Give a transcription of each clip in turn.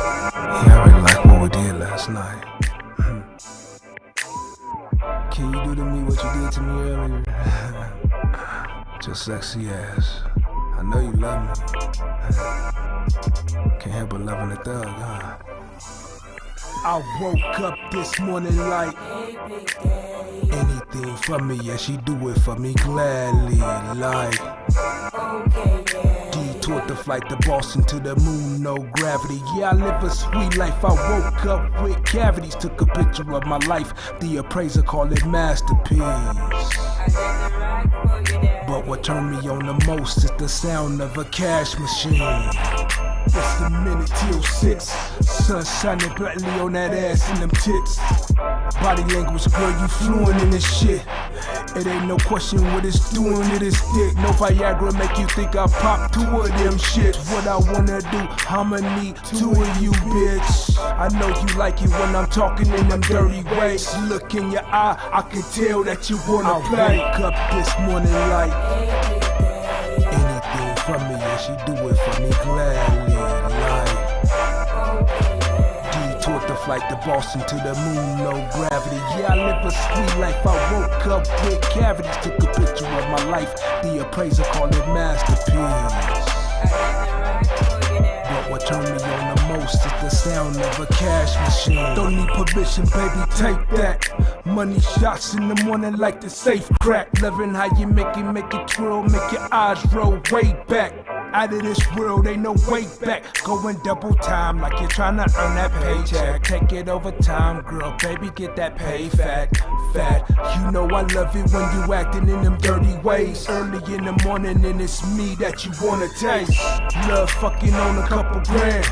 Yeah, I really like what we did last night. Can you do to me what you did to me earlier? Just sexy ass. I know you love me. Can't help but loving a thug, huh? I woke up this morning like anything for me, yeah, she do it for me gladly. Like detoured the flight to Boston to the moon, no gravity. Yeah, I live a sweet life. I woke up with cavities, took a picture of my life. The appraiser called it masterpiece. But what turned me on the most is the sound of a cash machine. It's a minute till 6. Sun shining brightly on that ass and them tits. Body language, girl, you fluent in this shit. It ain't no question what it's doing to this dick. No Viagra make you think I pop 2 of them shits. What I wanna do, I'ma need 2 of you, bitch. I know you like it when I'm talking in them dirty ways. Look in your eye, I can tell that you wanna play. I woke up this morning like anything from me, yeah, she do it for me gladly. Like detoured the flight to Boston to the moon, no gravity. Yeah, I live a sweet life. I woke up with cavities, took a picture of my life. The appraiser called it masterpiece. But what turned me on the most is the sound of a cash machine. Don't need permission, baby, take that. Money shots in the morning like the safe crack. Loving how you make it twirl, make your eyes roll way back. Out of this world, ain't no way back. Going double time like you're trying to earn that paycheck. Take it over time, girl, baby, get that pay fat. You know I love it when you acting in them dirty ways. Early in the morning and it's me that you wanna taste. Love fucking on a couple grand.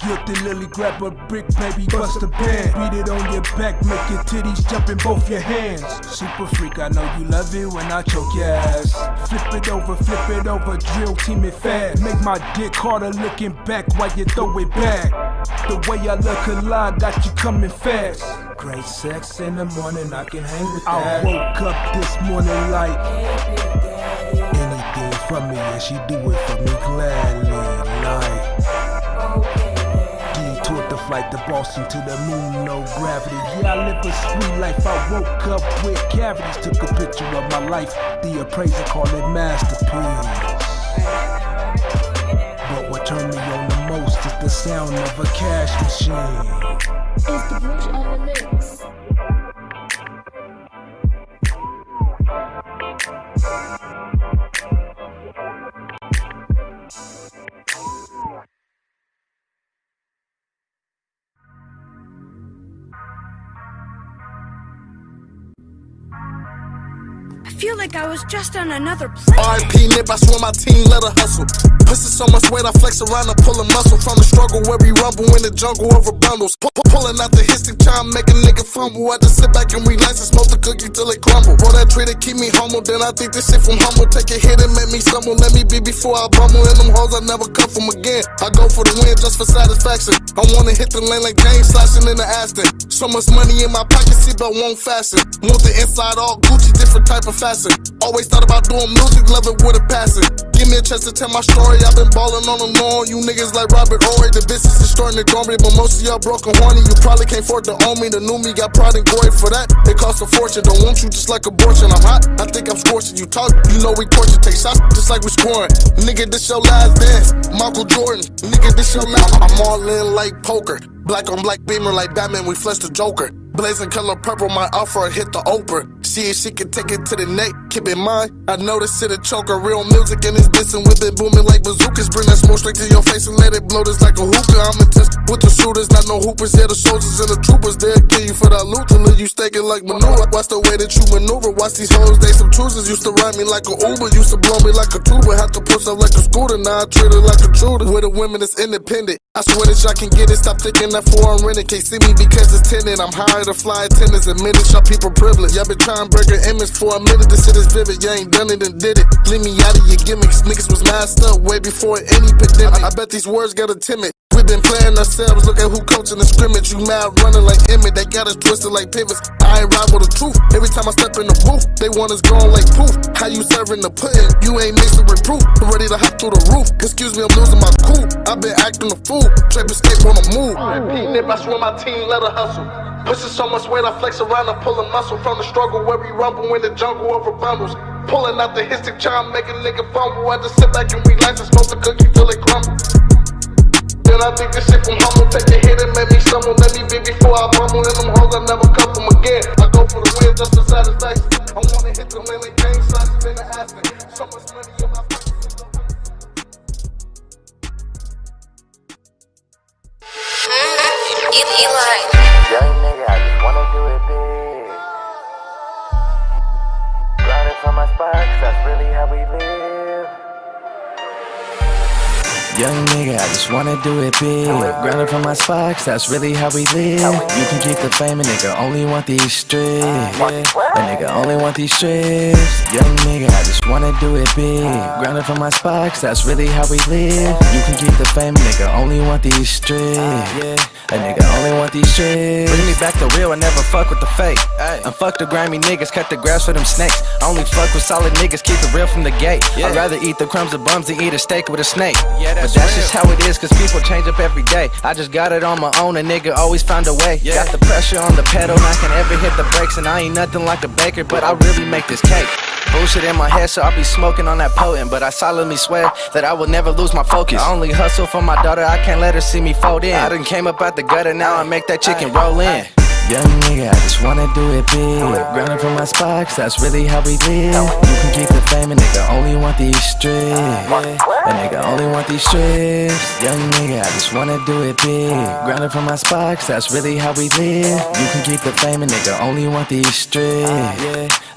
Guilty Lily, grab a brick, baby, bust a band. Beat it on your back, make your titties jump in both your hands. Super freak, I know you love it when I choke your ass. Flip it over, drill team it fast. Make my dick harder looking back while you throw it back. The way I look alive got you coming fast. Great sex in the morning, I can hang with that. I woke up this morning like anything from me, yeah, she do it for me gladly. Like detoured the flight to Boston to the moon, no gravity. Yeah, I live a sweet life. I woke up with cavities, took a picture of my life. The appraiser called it masterpiece. But what turned me on the most is the sound of a cash machine. Is the bridge on the mix? I feel like I was just on another planet. R.I.P. Nip, I swear my team let her hustle. Pussy so much weight, I flex around and pull a muscle. From the struggle where we rumble in the jungle over bundles. Pulling out the history, trying to make a nigga fumble. I just sit back and relax and smoke the cookie till it crumble. Boy, that tree to keep me humble, then I think this shit from humble. Take a hit and make me stumble, let me be before I bumble. In them hoes, I never come from again. I go for the win just for satisfaction. I wanna hit the lane like James slashing in the Aston. So much money in my pocket, seatbelt won't fasten. Want the inside all Gucci, different type of fashion. Always thought about doing music, love it with a passion. Give me a chance to tell my story, I've been ballin' on the lawn. You niggas like Robert Horry, the business is starting to go me. But most of y'all broke and horny, you probably can't afford to own me. The new me got pride and glory for that, it costs a fortune. Don't want you just like abortion, I'm hot, I think I'm scorching. You talk, you know we torture, take shots just like we scoring. Nigga, this your last dance, Michael Jordan. Nigga, this your last, I'm all in like poker. Black on black beamer like Batman, we flesh the Joker. Blazing color purple, my offer hit the Oprah. See if she can take it to the neck, keep in mind, I know this shit a choker. Real music and it's dissing with it booming like bazookas. Bring that smoke straight to your face and let it blow this like a hookah. I'm in test with the shooters, not no hoopers. Yeah, the soldiers and the troopers, they'll kill you for that loot till you staking like manure. Watch the way that you maneuver, watch these hoes, they some choosers. Used to ride me like an Uber, used to blow me like a tuba. Had to push up like a scooter, now I treat it like a intruder. With a women that's independent, I swear that y'all can get it. Stop thinking that foreign rented, can't see me because it's tenant. I'm higher to fly attendants, admit it, y'all people privileged. Y'all been trying to break an image for a minute, this shit is vivid. You ain't done it and did it. Leave me out of your gimmicks, niggas was masked up way before any pandemic. I bet these words got a timid. We been playing ourselves, look at who coaching the scrimmage. You mad running like Emmett, they got us twisted like pivots. I ain't rival the truth, every time I step in the booth, they want us gone like poof. How you serving the pudding? You ain't mixing with proof. I'm ready to hop through the roof, excuse me, I'm losing my cool. I been acting a fool, trap escape on the move. P-Nip, I swear my team let her hustle. Pushing so much weight, I flex around and pull a muscle. From the struggle where we rumble in the jungle over bundles. Pulling out the histic charm, make a nigga fumble. I just sit back and relax and smoke the cookie till it crumble. Then I think this shit from humble. Take a hit and make me stumble. Let me be before I bumble. In them hoes, I never cuff them again. I go for the win just for satisfaction. I wanna hit the lane, gang slices in the aspen. So much money in my pocket. Young nigga, I just wanna do it big. Grinding for my spot, 'cause that's really how we live. Young nigga, I just wanna do it big. Grinding for my spot, 'cause that's really how we live. You can keep the fame, a nigga only want these strips. A nigga only want these strips. Young nigga, I just wanna do it big. Grinding for my spot, 'cause that's really how we live. You can keep the fame, a nigga only want these strips. A nigga only want these strips. Bring me back to real, I never fuck with the fake. And fuck the grimy niggas, cut the grass for them snakes. I only fuck with solid niggas, keep it real from the gate. I'd rather eat the crumbs of bums than eat a steak with a snake. But that's just how it is, 'cause people change up every day. I just got it on my own, a nigga always found a way. Got the pressure on the pedal, I can ever hit the brakes. And I ain't nothing like a baker, but I really make this cake. Bullshit in my head, so I'll be smoking on that potent. But I solemnly swear that I will never lose my focus. I only hustle for my daughter, I can't let her see me fold in. I done came up out the gutter, now I make that chicken roll in. Young nigga, I just wanna do it big. Grinding for my spot, 'cause that's really how we live. You can keep the fame, a nigga only want these strips. A nigga only want these strips. Young nigga, I just wanna do it big. Grinding for my spot, 'cause that's really how we live. You can keep the fame, a nigga only want these strips.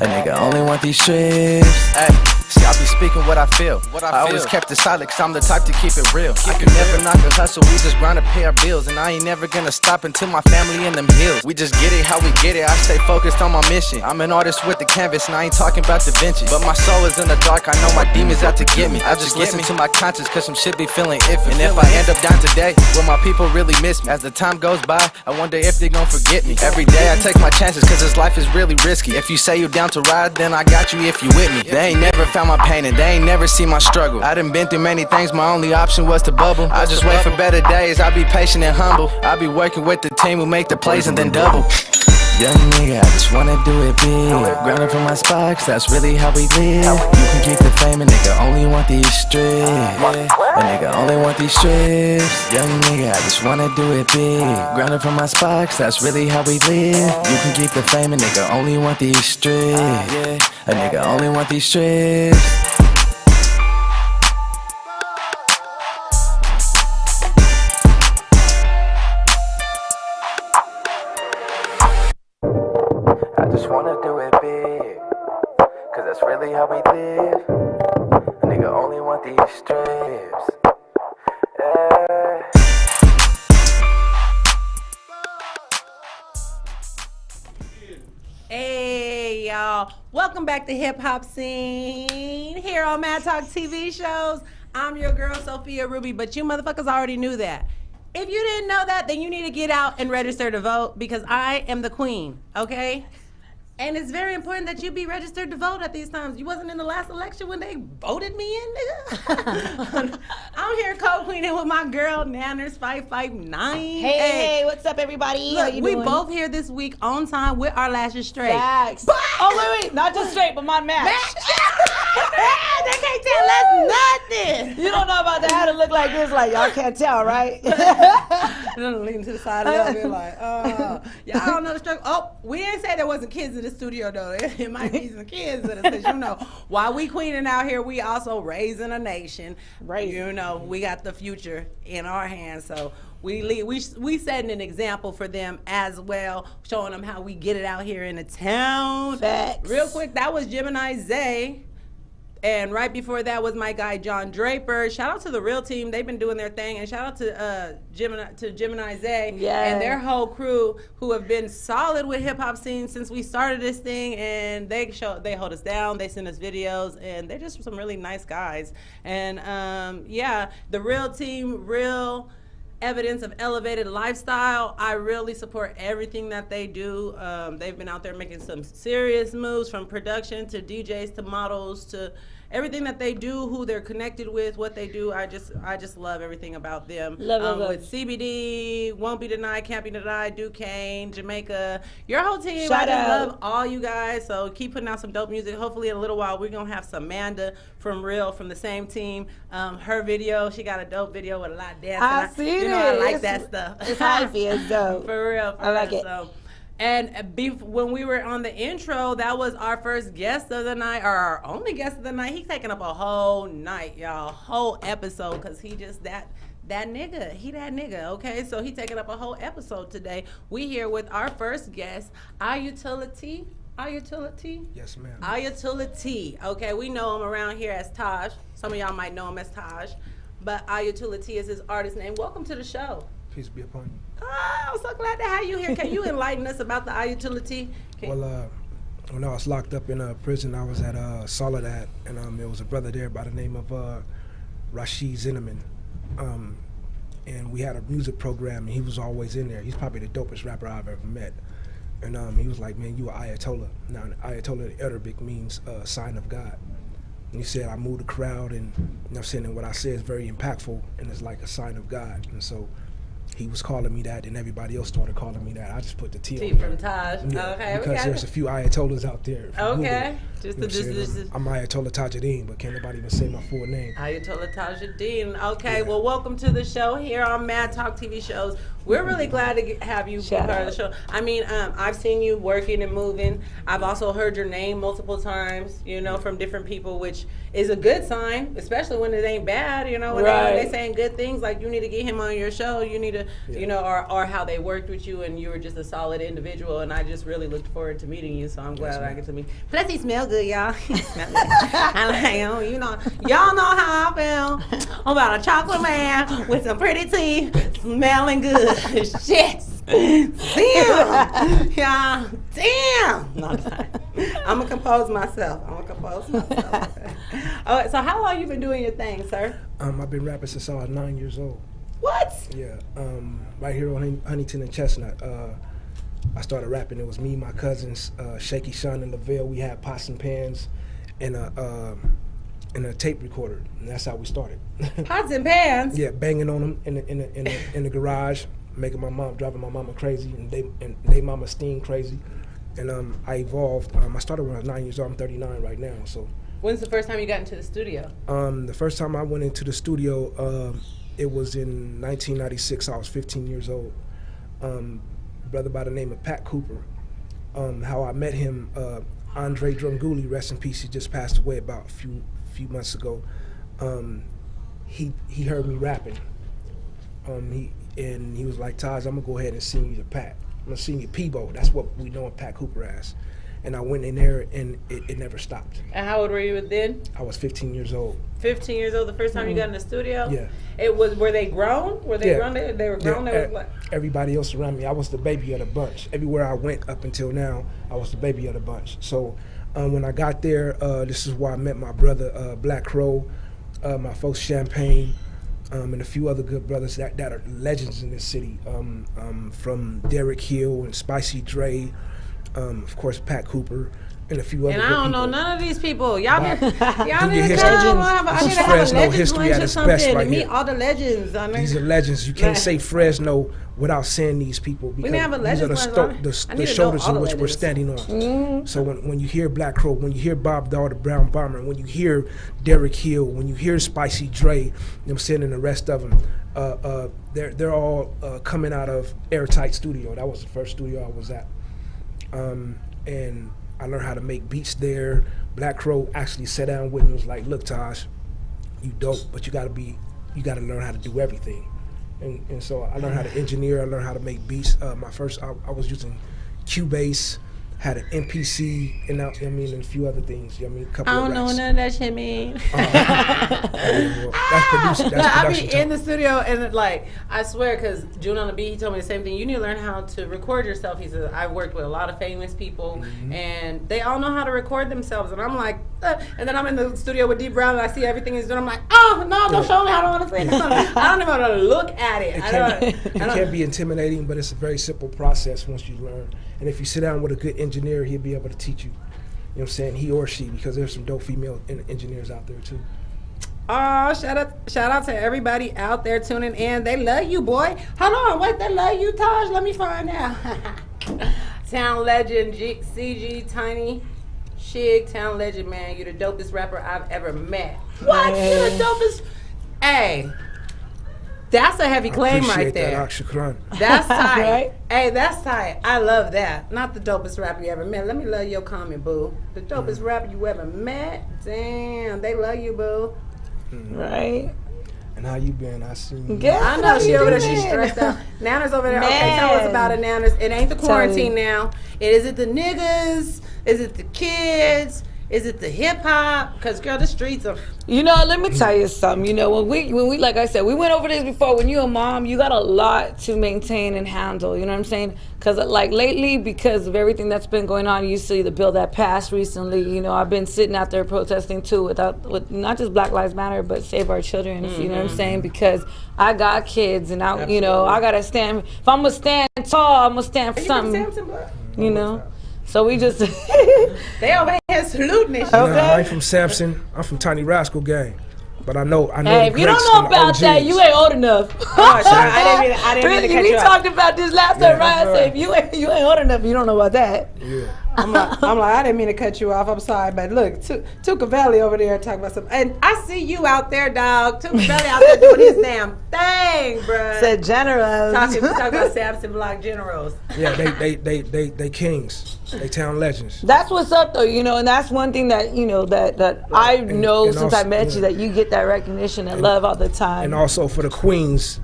A nigga only want these strips. Ay. See, I be speaking what I feel. I always kept it solid, 'cause I'm the type to keep it real. I can never knock a hustle, we just grind to pay our bills. And I ain't never gonna stop until my family in them hills. We just get it how we get it, I stay focused on my mission. I'm an artist with the canvas, and I ain't talking about Da Vinci. But my soul is in the dark, I know my demons out to get me. I just listen to my conscience, 'cause some shit be feeling iffy. And if I end up down today, will my people really miss me? As the time goes by, I wonder if they gon' forget me. Every day I take my chances, 'cause this life is really risky. If you say you down to ride, then I got you if you with me. They ain't never found my pain, and they ain't never seen my struggle. I done been through many things, my only option was to bubble. I just wait for better days, I be patient and humble. I be working with the team who make the plays and then double. Young nigga, I just wanna do it big. Grinding for my spot, 'cause that's really how we live. You can keep the fame, a nigga only want these strips. A nigga only want these strips. Young nigga, I just wanna do it big. Grinding for my spot, 'cause that's really how we live. You can keep the fame, a nigga only want these strips. A nigga only want these strips. I just wanna do it big, 'cause that's really how we live. A nigga only want these strips. Hey y'all, welcome back to Hip Hop Scene here on Mad Talk TV shows. I'm your girl Sophia Ruby, but you motherfuckers already knew that. If you didn't know that, then you need to get out and register to vote, because I am the queen, okay? And it's very important that you be registered to vote at these times. You wasn't in the last election when they voted me in, nigga. I'm here co-queening with my girl Nanners 559. Hey, what's up, everybody? Look, How you we doing? both here this week on time with our lashes straight. Facts. Oh, wait, not just straight, but my match. They can't tell us nothing. You don't know about that, how to look like this, like y'all can't tell, right? Then lean to the side of it, like, y'all don't know the struggle. Oh, we didn't say there wasn't kids in the studio, though. It might be some kids in it, because, you know, while we queening out here, we also raising a nation. Right. You know, we got the future in our hands, so we setting an example for them as well, showing them how we get it out here in the town. Facts. Real quick, that was Gemini Zay. And right before that was my guy John Draper. Shout out to the Real Team; they've been doing their thing. And shout out to Gemini Zay and their whole crew, who have been solid with Hip Hop Scene since we started this thing. And they hold us down. They send us videos, and they're just some really nice guys. And yeah, the Real Team, real evidence of elevated lifestyle. I really support everything that they do. They've been out there making some serious moves, from production to DJs to models to everything that they do, who they're connected with, what they do. I just love everything about them. Love. With CBD, Won't Be Denied, Can't Be Denied, Duquesne, Jamaica, your whole team. Shout I just out. love all you guys. So keep putting out some dope music. Hopefully in a little while we're gonna have Samanda from Real from the same team. Her video, she got a dope video with a lot of dancing. I seen you know, I it. like It's- that stuff. It's hypey. It's dope. For real. I like it. So, and when we were on the intro, that was our first guest of the night, or our only guest of the night. He's taking up a whole night, y'all, whole episode, because he just that nigga. He that nigga, okay? So he taking up a whole episode today. We here with our first guest, Ayatollah. Yes, ma'am. Ayatollah. Okay, we know him around here as Taj. Some of y'all might know him as Taj, but Ayatollah is his artist name. Welcome to the show. Peace be upon you. Oh, I'm so glad to have you here. Can you enlighten us about the Ayatollah? Well, when I was locked up in prison, I was at Soledad, and there was a brother there by the name of Rashid Zinneman. And we had a music program, and he was always in there. He's probably the dopest rapper I've ever met. And he was like, man, you an Ayatollah. Now, Ayatollah in Arabic means sign of God. And he said, I moved the crowd, and you know what I'm saying, and what I say is very impactful, and it's like a sign of God. And so he was calling me that, and everybody else started calling me that. I just put the T T on from there. Taj. Yeah, Okay, we because got there's it. a few Ayatollahs out there. if you Google Okay. it. Just You know to what I'm saying? I'm Ayatollah Tajuddin, but can't nobody even say my full name. Ayatollah Tajuddin. Okay, Yeah. well, welcome to the show here on Mad Talk TV shows. We're really glad to have you be Shout part of the out. show. I mean, I've seen you working and moving. I've also heard your name multiple times, you know, from different people, which is a good sign, especially when it ain't bad, you know, when Right. they saying good things, like you need to get him on your show, you need to, you know, or how they worked with you and you were just a solid individual, and I just really looked forward to meeting you, so I'm glad I get to meet. Plus, he smell good, y'all. He smell good. I like, you know, y'all know how I feel about a chocolate man with some pretty teeth, smelling good. Shit. Damn. Yeah. Damn. No, I'm going to compose myself. Okay, so how long you been doing your thing, sir? I've been rapping since I was 9 years old. What? Yeah, right here on Huntington and Chestnut. I started rapping. It was me, my cousins, Shaky Sean and Lavelle. We had pots and pans and a tape recorder, and that's how we started. Pots and pans? Yeah, banging on them in the garage, driving my mama crazy, and they mama Steen crazy. And I evolved. I started when I was 9 years old. I'm 39 right now. So When's the first time you got into the studio? the first time I went into the studio, it was in 1996. I was 15 years old. A brother by the name of Pat Cooper. How I met him, Andre Drunguli, rest in peace. He just passed away about a few months ago. He heard me rapping. He was like, Taj, I'm gonna go ahead and sing you to Pat. I'm gonna sing you Peebo. That's what we know Pat Cooper as. And I went in there, and it never stopped. And how old were you then? I was 15 years old. 15 years old the first time you got in the studio? Yeah. Were they grown? Were they Yeah. grown? They were grown? Yeah, They was what? everybody else around me, I was the baby of the bunch. Everywhere I went up until now, I was the baby of the bunch. So when I got there, this is where I met my brother, Black Crow, my folks Champagne, and a few other good brothers that are legends in this city, from Derek Hill and Spicy Dre, of course Pat Cooper, and a few other And good I don't know people. none of these people. Y'all need Do to your come. history. I This need is to have a Fresno legends history lunch at or its something best to right meet here. all the legends. I mean, These are legends. You can't Like- say Fresno without saying these people, because need to have a these are legends the, lunch. I the need to know shoulders all on the which we're legends. standing on. So when you hear Black Crow, when you hear Bob Dog, the Brown Bomber, when you hear Derek Hill, when you hear Spicy Dre, you know what I'm saying, and the rest of them, they're all coming out of Airtight Studio. That was the first studio I was at. And I learned how to make beats there. Black Crow actually sat down with me and was like, look, Taj, you dope, but you gotta learn how to do everything. And so I learned how to engineer, I learned how to make beats. I was using Cubase, had an MPC, and a few other things. A couple I of don't know racks. none of that shit mean. That's production. I be Time. in the studio and like I swear, because June on the Beat, he told me the same thing. You need to learn how to record yourself. He said I worked with a lot of famous people, and they all know how to record themselves. And I'm like, and then I'm in the studio with D Brown, and I see everything he's doing. I'm like, oh no, don't show me. I don't want to see it. I don't even want to look at it. It can be intimidating, but it's a very simple process once you learn. And if you sit down with a good engineer, he'll be able to teach you. You know what I'm saying? He or she, because there's some dope female engineers out there too. Oh, shout out to everybody out there tuning in. They love you, boy. Hold on, wait, they love you, Taj? Let me find out. Town legend, CG, Tiny, Shig, Town legend, man. You the dopest rapper I've ever met. What? You the dopest? Hey. That's a heavy claim right there. That's tight. Right? Hey, that's tight. I love that. Not the dopest rapper you ever met. Let me love your comment, boo. The dopest rapper you ever met? Damn, they love you, boo. Right? And how you been? I see you. Good. I know she over there. She's stressed out. Nana's over there. Man. Okay, tell us about it, Nana's. It ain't the quarantine now. Is it the niggas? Is it the kids? Is it the hip hop? Because girl, the streets are. You know, let me tell you something. You know, when we like I said, we went over this before. When you're a mom, you got a lot to maintain and handle. You know what I'm saying? Because like lately, because of everything that's been going on, you see the bill that passed recently. You know, I've been sitting out there protesting too, with not just Black Lives Matter, but Save Our Children. You know what I'm saying? Because I got kids, and you know, I gotta stand. If I'm gonna stand tall, I'm gonna stand for something. You know. So we just they over here saluting this shit. Okay. I ain't from Samson. I'm from Tiny Rascal Gang. But I know. Hey, if you don't know about that, you ain't old enough. I didn't mean to cut you off. We talked about this last time, right? So if you ain't old enough, you don't know about that. Yeah. I'm like, I didn't mean to cut you off. I'm sorry, but look, Tuka Valley over there talking about something, and I see you out there, dog. Tuka Valley out there doing his damn thing, bruh. Said generals. Talking about Samson Block generals. Yeah, they kings. They town legends. That's what's up, though, you know, and that's one thing that, you know, that I know since also, I met you, that you get that recognition and love all the time. And also for the queens,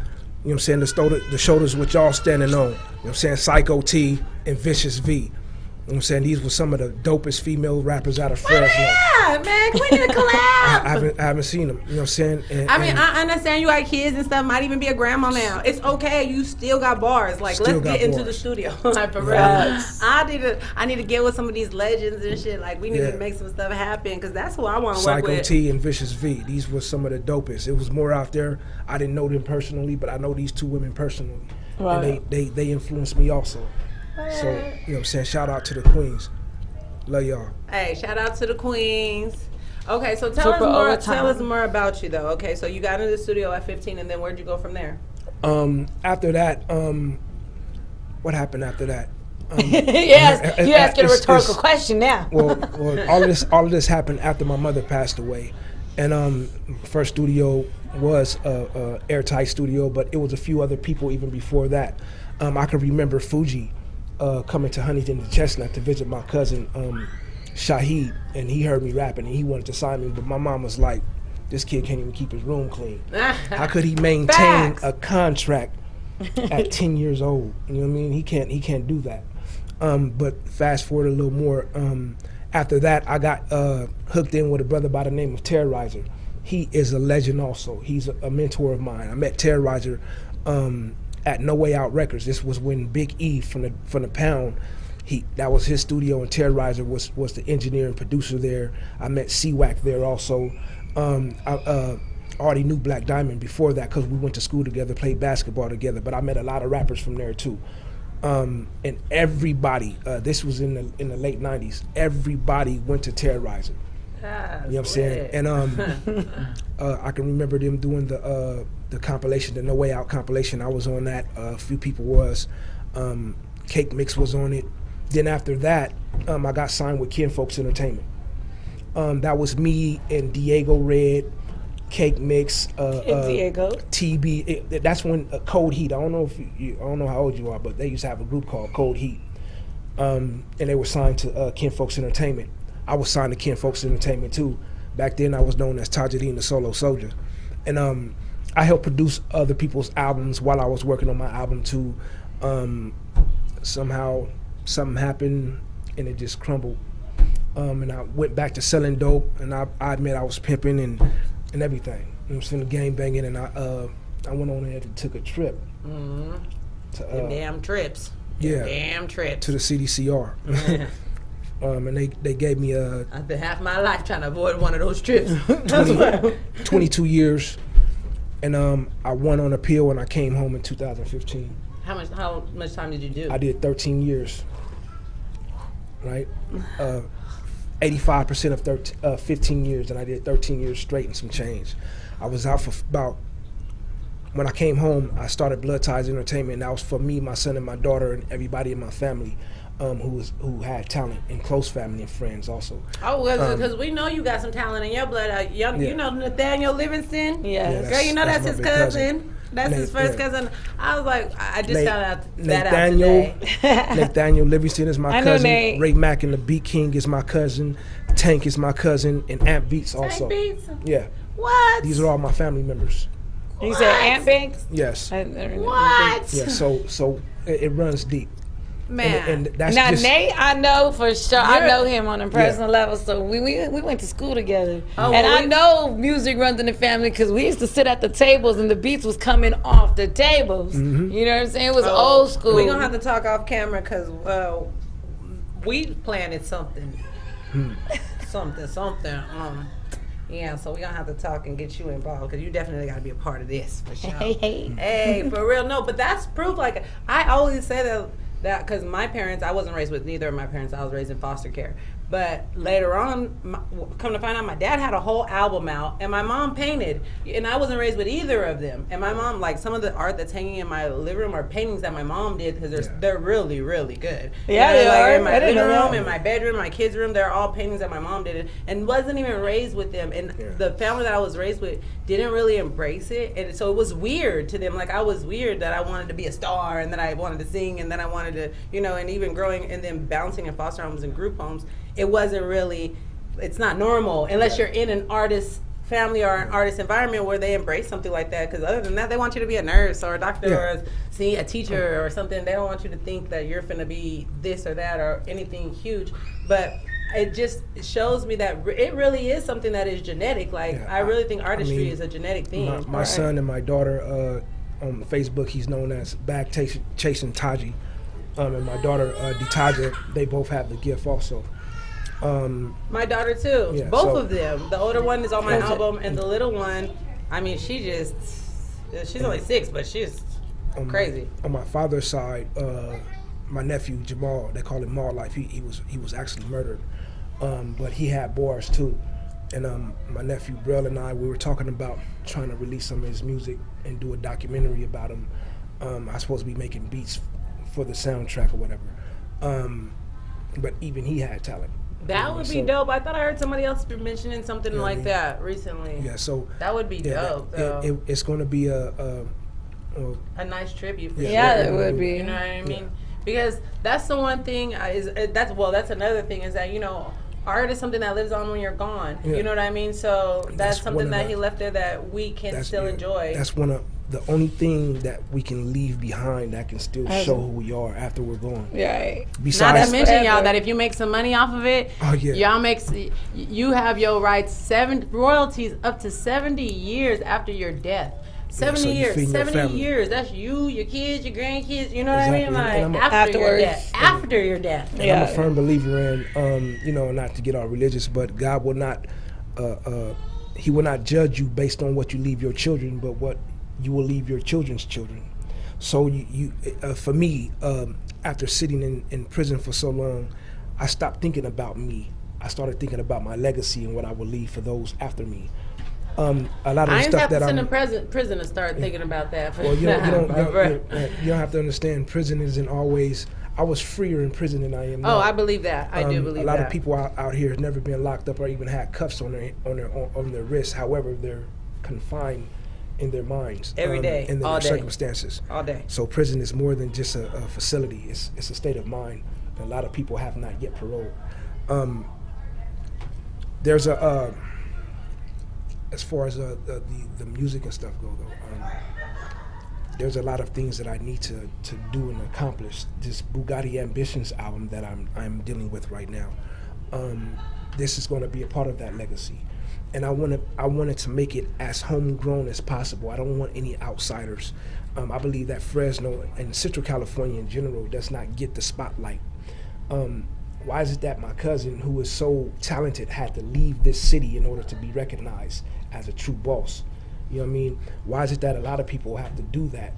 you know what I'm saying, the shoulders which y'all standing on. You know what I'm saying, Psycho T and Vicious V. You know what I'm saying, these were some of the dopest female rappers out of Fresno. Yeah, man, we need to collab. I haven't seen them, you know what I'm saying? I understand you got kids and stuff, might even be a grandma now. It's okay, you still got bars. Like, let's get into the studio. Like, for real. I need to get with some of these legends and shit. Like, we need to make some stuff happen, because that's who I want to work with. Psycho T and Vicious V, these were some of the dopest. It was more out there. I didn't know them personally, but I know these two women personally. Right. And they influenced me also. So, you know what I'm saying? Shout out to the queens. Love y'all. Hey, shout out to the queens. Okay, so tell us more about you, though. Okay, so you got into the studio at 15, and then where'd you go from there? After that, what happened after that? You're asking a rhetorical question now. Well, all of this happened after my mother passed away. And first studio was a airtight studio, but it was a few other people even before that. I can remember Fuji coming to Huntington to Chestnut to visit my cousin Shahid, and he heard me rapping and he wanted to sign me, but my mom was like, this kid can't even keep his room clean. How could he maintain a contract at 10 years old? You know what I mean? He can't do that. But fast forward a little more, after that I got hooked in with a brother by the name of Terrorizer. He is a legend also. He's a mentor of mine. I met Terrorizer at No Way Out Records. This was when Big E from the Pound, that was his studio, and Terrorizer was the engineer and producer there. I met C-Wack there also. I already knew Black Diamond before that because we went to school together, played basketball together, but I met a lot of rappers from there too. And everybody, this was in the late 90s, everybody went to Terrorizer. You know what I'm saying? And I can remember them doing the compilation, the No Way Out compilation. I was on that. A few people was. Cake Mix was on it. Then after that, I got signed with Kinfolks Entertainment. That was me and Diego Red, Cake Mix, Diego, TB. That's when Cold Heat. I don't know I don't know how old you are, but they used to have a group called Cold Heat, and they were signed to Kinfolks Entertainment. I was signed to Kinfolks Entertainment too. Back then I was known as Tajideen the Solo Soldier. And I helped produce other people's albums while I was working on my album too. Somehow something happened. and it just crumbled. And I went back to selling dope, and I admit I was pimping and everything. I was finna gang banging, and I went on ahead and took a trip. Mm-hmm. To, damn trips. Yeah. Damn trips. To the CDCR. And they gave me I've been half my life trying to avoid one of those trips. 22 years, and I won on appeal, and I came home in 2015. How much time did you do? I did 13 years. Right, 85% of 15 years, and I did 13 years straight and some change. I was out for about. When I came home, I started Blood Ties Entertainment, and that was for me, my son, and my daughter, and everybody in my family. Who had talent and close family and friends also. Oh, because we know you got some talent in your blood. You know Nathaniel Livingston? Yes. Girl, you know that's his cousin. That's his first cousin. I was like, I just found out that out today. Nathaniel Livingston is my cousin. Nate. Ray Mack and the Beat King is my cousin. Tank is my cousin, and Amp Beats also. Tank Beats? Yeah. What? These are all my family members. You said Ant Banks? Yes. What? Yeah. So it runs deep. Man. And that's now just, Nate, I know for sure. I know him on a personal level, so we went to school together, and I know music runs in the family because we used to sit at the tables and the beats was coming off the tables. Mm-hmm. You know what I'm saying? It was old school. We're gonna have to talk off camera because we planted something, something. Yeah, so we're gonna have to talk and get you involved because you definitely got to be a part of this for sure. Hey, for real. No, but that's proof. Like I always say that because my parents, I wasn't raised with neither of my parents. I was raised in foster care. But later on, come to find out, my dad had a whole album out, and my mom painted, and I wasn't raised with either of them. And my mom, like some of the art that's hanging in my living room are paintings that my mom did because they're really, really good. Yeah, they are. In my living room, in my bedroom, my kids' room, they're all paintings that my mom did, and wasn't even raised with them. And the family that I was raised with didn't really embrace it, and so it was weird to them. Like I was weird that I wanted to be a star, and that I wanted to sing, and then I wanted to, and even growing and then bouncing in foster homes and group homes. It wasn't really, it's not normal unless you're in an artist family or an artist environment where they embrace something like that. Because other than that, they want you to be a nurse or a doctor or a teacher or something. They don't want you to think that you're finna be this or that or anything huge. But it just shows me that it really is something that is genetic. Like I really think artistry is a genetic thing. My son and my daughter on Facebook, he's known as Bag Chasing Taji, and my daughter Ditaja, they both have the gift also. My daughter too. Both of them. The older one is on my album, and the little one, I mean, she's only 6, but she's crazy. On my father's side, my nephew Jamal, they call him Mall Life. He was actually murdered, but he had bars too. And my nephew Brell and I, we were talking about trying to release some of his music and do a documentary about him. I was supposed to be making beats for the soundtrack or whatever, but even he had talent. That would be dope. I thought I heard somebody else mentioning something like that recently. Yeah, so that would be dope. It's going to be a nice tribute. For it would be. You know what I mean? Because that's the one thing. That's another thing is that art is something that lives on when you're gone. You know what I mean? So that's something that he left there that we can still enjoy. That's one of the only thing that we can leave behind that can still show who we are after we're gone. Right. Not to mention, y'all, that if you make some money off of it, y'all you have your rights, royalties up to 70 years after your death. 70 years. 70 years. That's you, your kids, your grandkids. You know what I mean? Like after your death. After your death. And I'm a firm believer in, not to get all religious, but God will not, He will not judge you based on what you leave your children, but what you will leave your children's children. So for me, after sitting in prison for so long, I stopped thinking about me. I started thinking about my legacy and what I will leave for those after me. A lot of the stuff that I'm in prison to start thinking about that. Well, you don't have to understand. Prison isn't always. I was freer in prison than I am now. Oh, I believe that. I do believe that. A lot of people out here have never been locked up or even had cuffs on their wrists. However, they're confined in their minds every day, in their all day, circumstances. All day. So prison is more than just a facility. It's a state of mind. And a lot of people have not yet paroled. There's as far as the music and stuff go though, there's a lot of things that I need to do and accomplish. This Bugatti Ambitions album that I'm dealing with right now, this is going to be a part of that legacy, and I wanted to make it as homegrown as possible. I don't want any outsiders. I believe that Fresno and Central California in general does not get the spotlight. Why is it that my cousin, who is so talented, had to leave this city in order to be recognized as a true boss? You know what I mean? Why is it that a lot of people have to do that?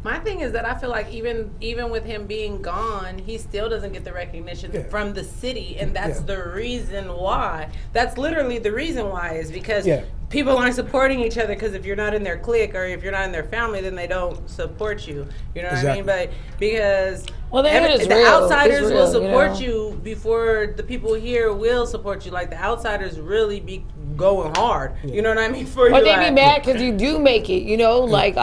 My thing is that I feel like even with him being gone, he still doesn't get the recognition from the city, and that's the reason why. That's literally the reason why, is because people aren't supporting each other, because if you're not in their clique or if you're not in their family, then they don't support you. You know what I mean? But because the outsiders will support you before the people here will support you. Like, the outsiders really be going hard. You know what I mean? For or they be mad because you do make it. You know, like.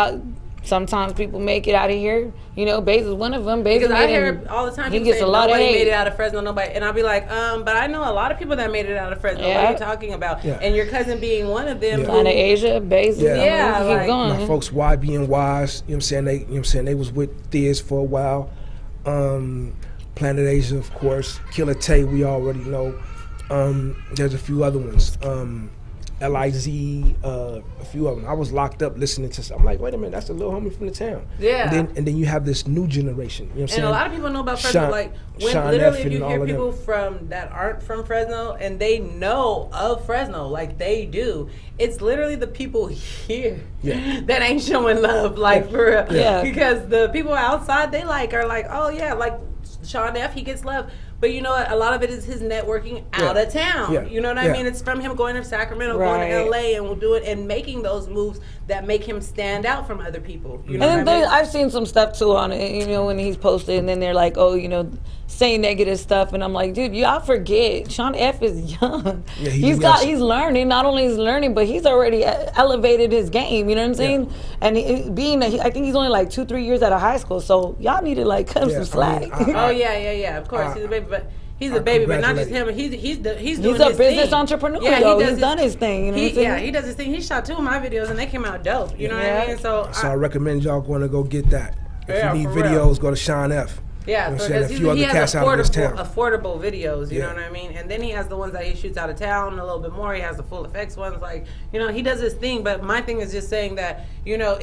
Sometimes people make it out of here. You know, Baze is one of them. Because I hear all the time people say nobody made it out of Fresno, nobody. And I'll be like, but I know a lot of people that made it out of Fresno. What are you talking about? And your cousin being one of them. Planet Asia, Baze. Keep going. My folks YB and Wise, you know what I'm saying? They was with Thiz for a while. Planet Asia, of course. Killer Tay, we already know. There's a few other ones. LIZ, a few of them. I was locked up listening to. I'm like, wait a minute, that's a little homie from the town. Yeah. And then you have this new generation. You know what I'm saying? And a lot of people know about Fresno. Like, when literally, if you hear people from that aren't from Fresno and they know of Fresno, like they do, it's literally the people here that ain't showing love, like for real. Yeah. Because the people outside, they are like, oh yeah, like Sean F, he gets love. But you know what? A lot of it is his networking out of town. Yeah. You know what I mean? It's from him going to Sacramento, going to LA, and we'll do it and making those moves that make him stand out from other people. You know and what I mean? I've seen some stuff too on it, you know, when he's posted, and then they're like, oh, you know, saying negative stuff, and I'm like, dude, y'all forget, Sean F is young. Yeah, he's learning. Not only is learning, but he's already elevated his game. You know what I'm saying? And I think he's only like 2-3 years out of high school, so y'all need to like cut him some slack. Of course, he's a baby, but. He's a baby, but not just him. He's doing his thing. He's a business entrepreneur. Yeah, he's done his thing. You know what I'm saying? He does his thing. He shot 2 of my videos and they came out dope. You know what I mean? So I recommend y'all going to go get that. If you need videos, go to Sean F. Yeah, you know because he has affordable videos, you know what I mean? And then he has the ones that he shoots out of town a little bit more. He has the full effects ones. Like, you know, he does his thing. But my thing is just saying that, you know,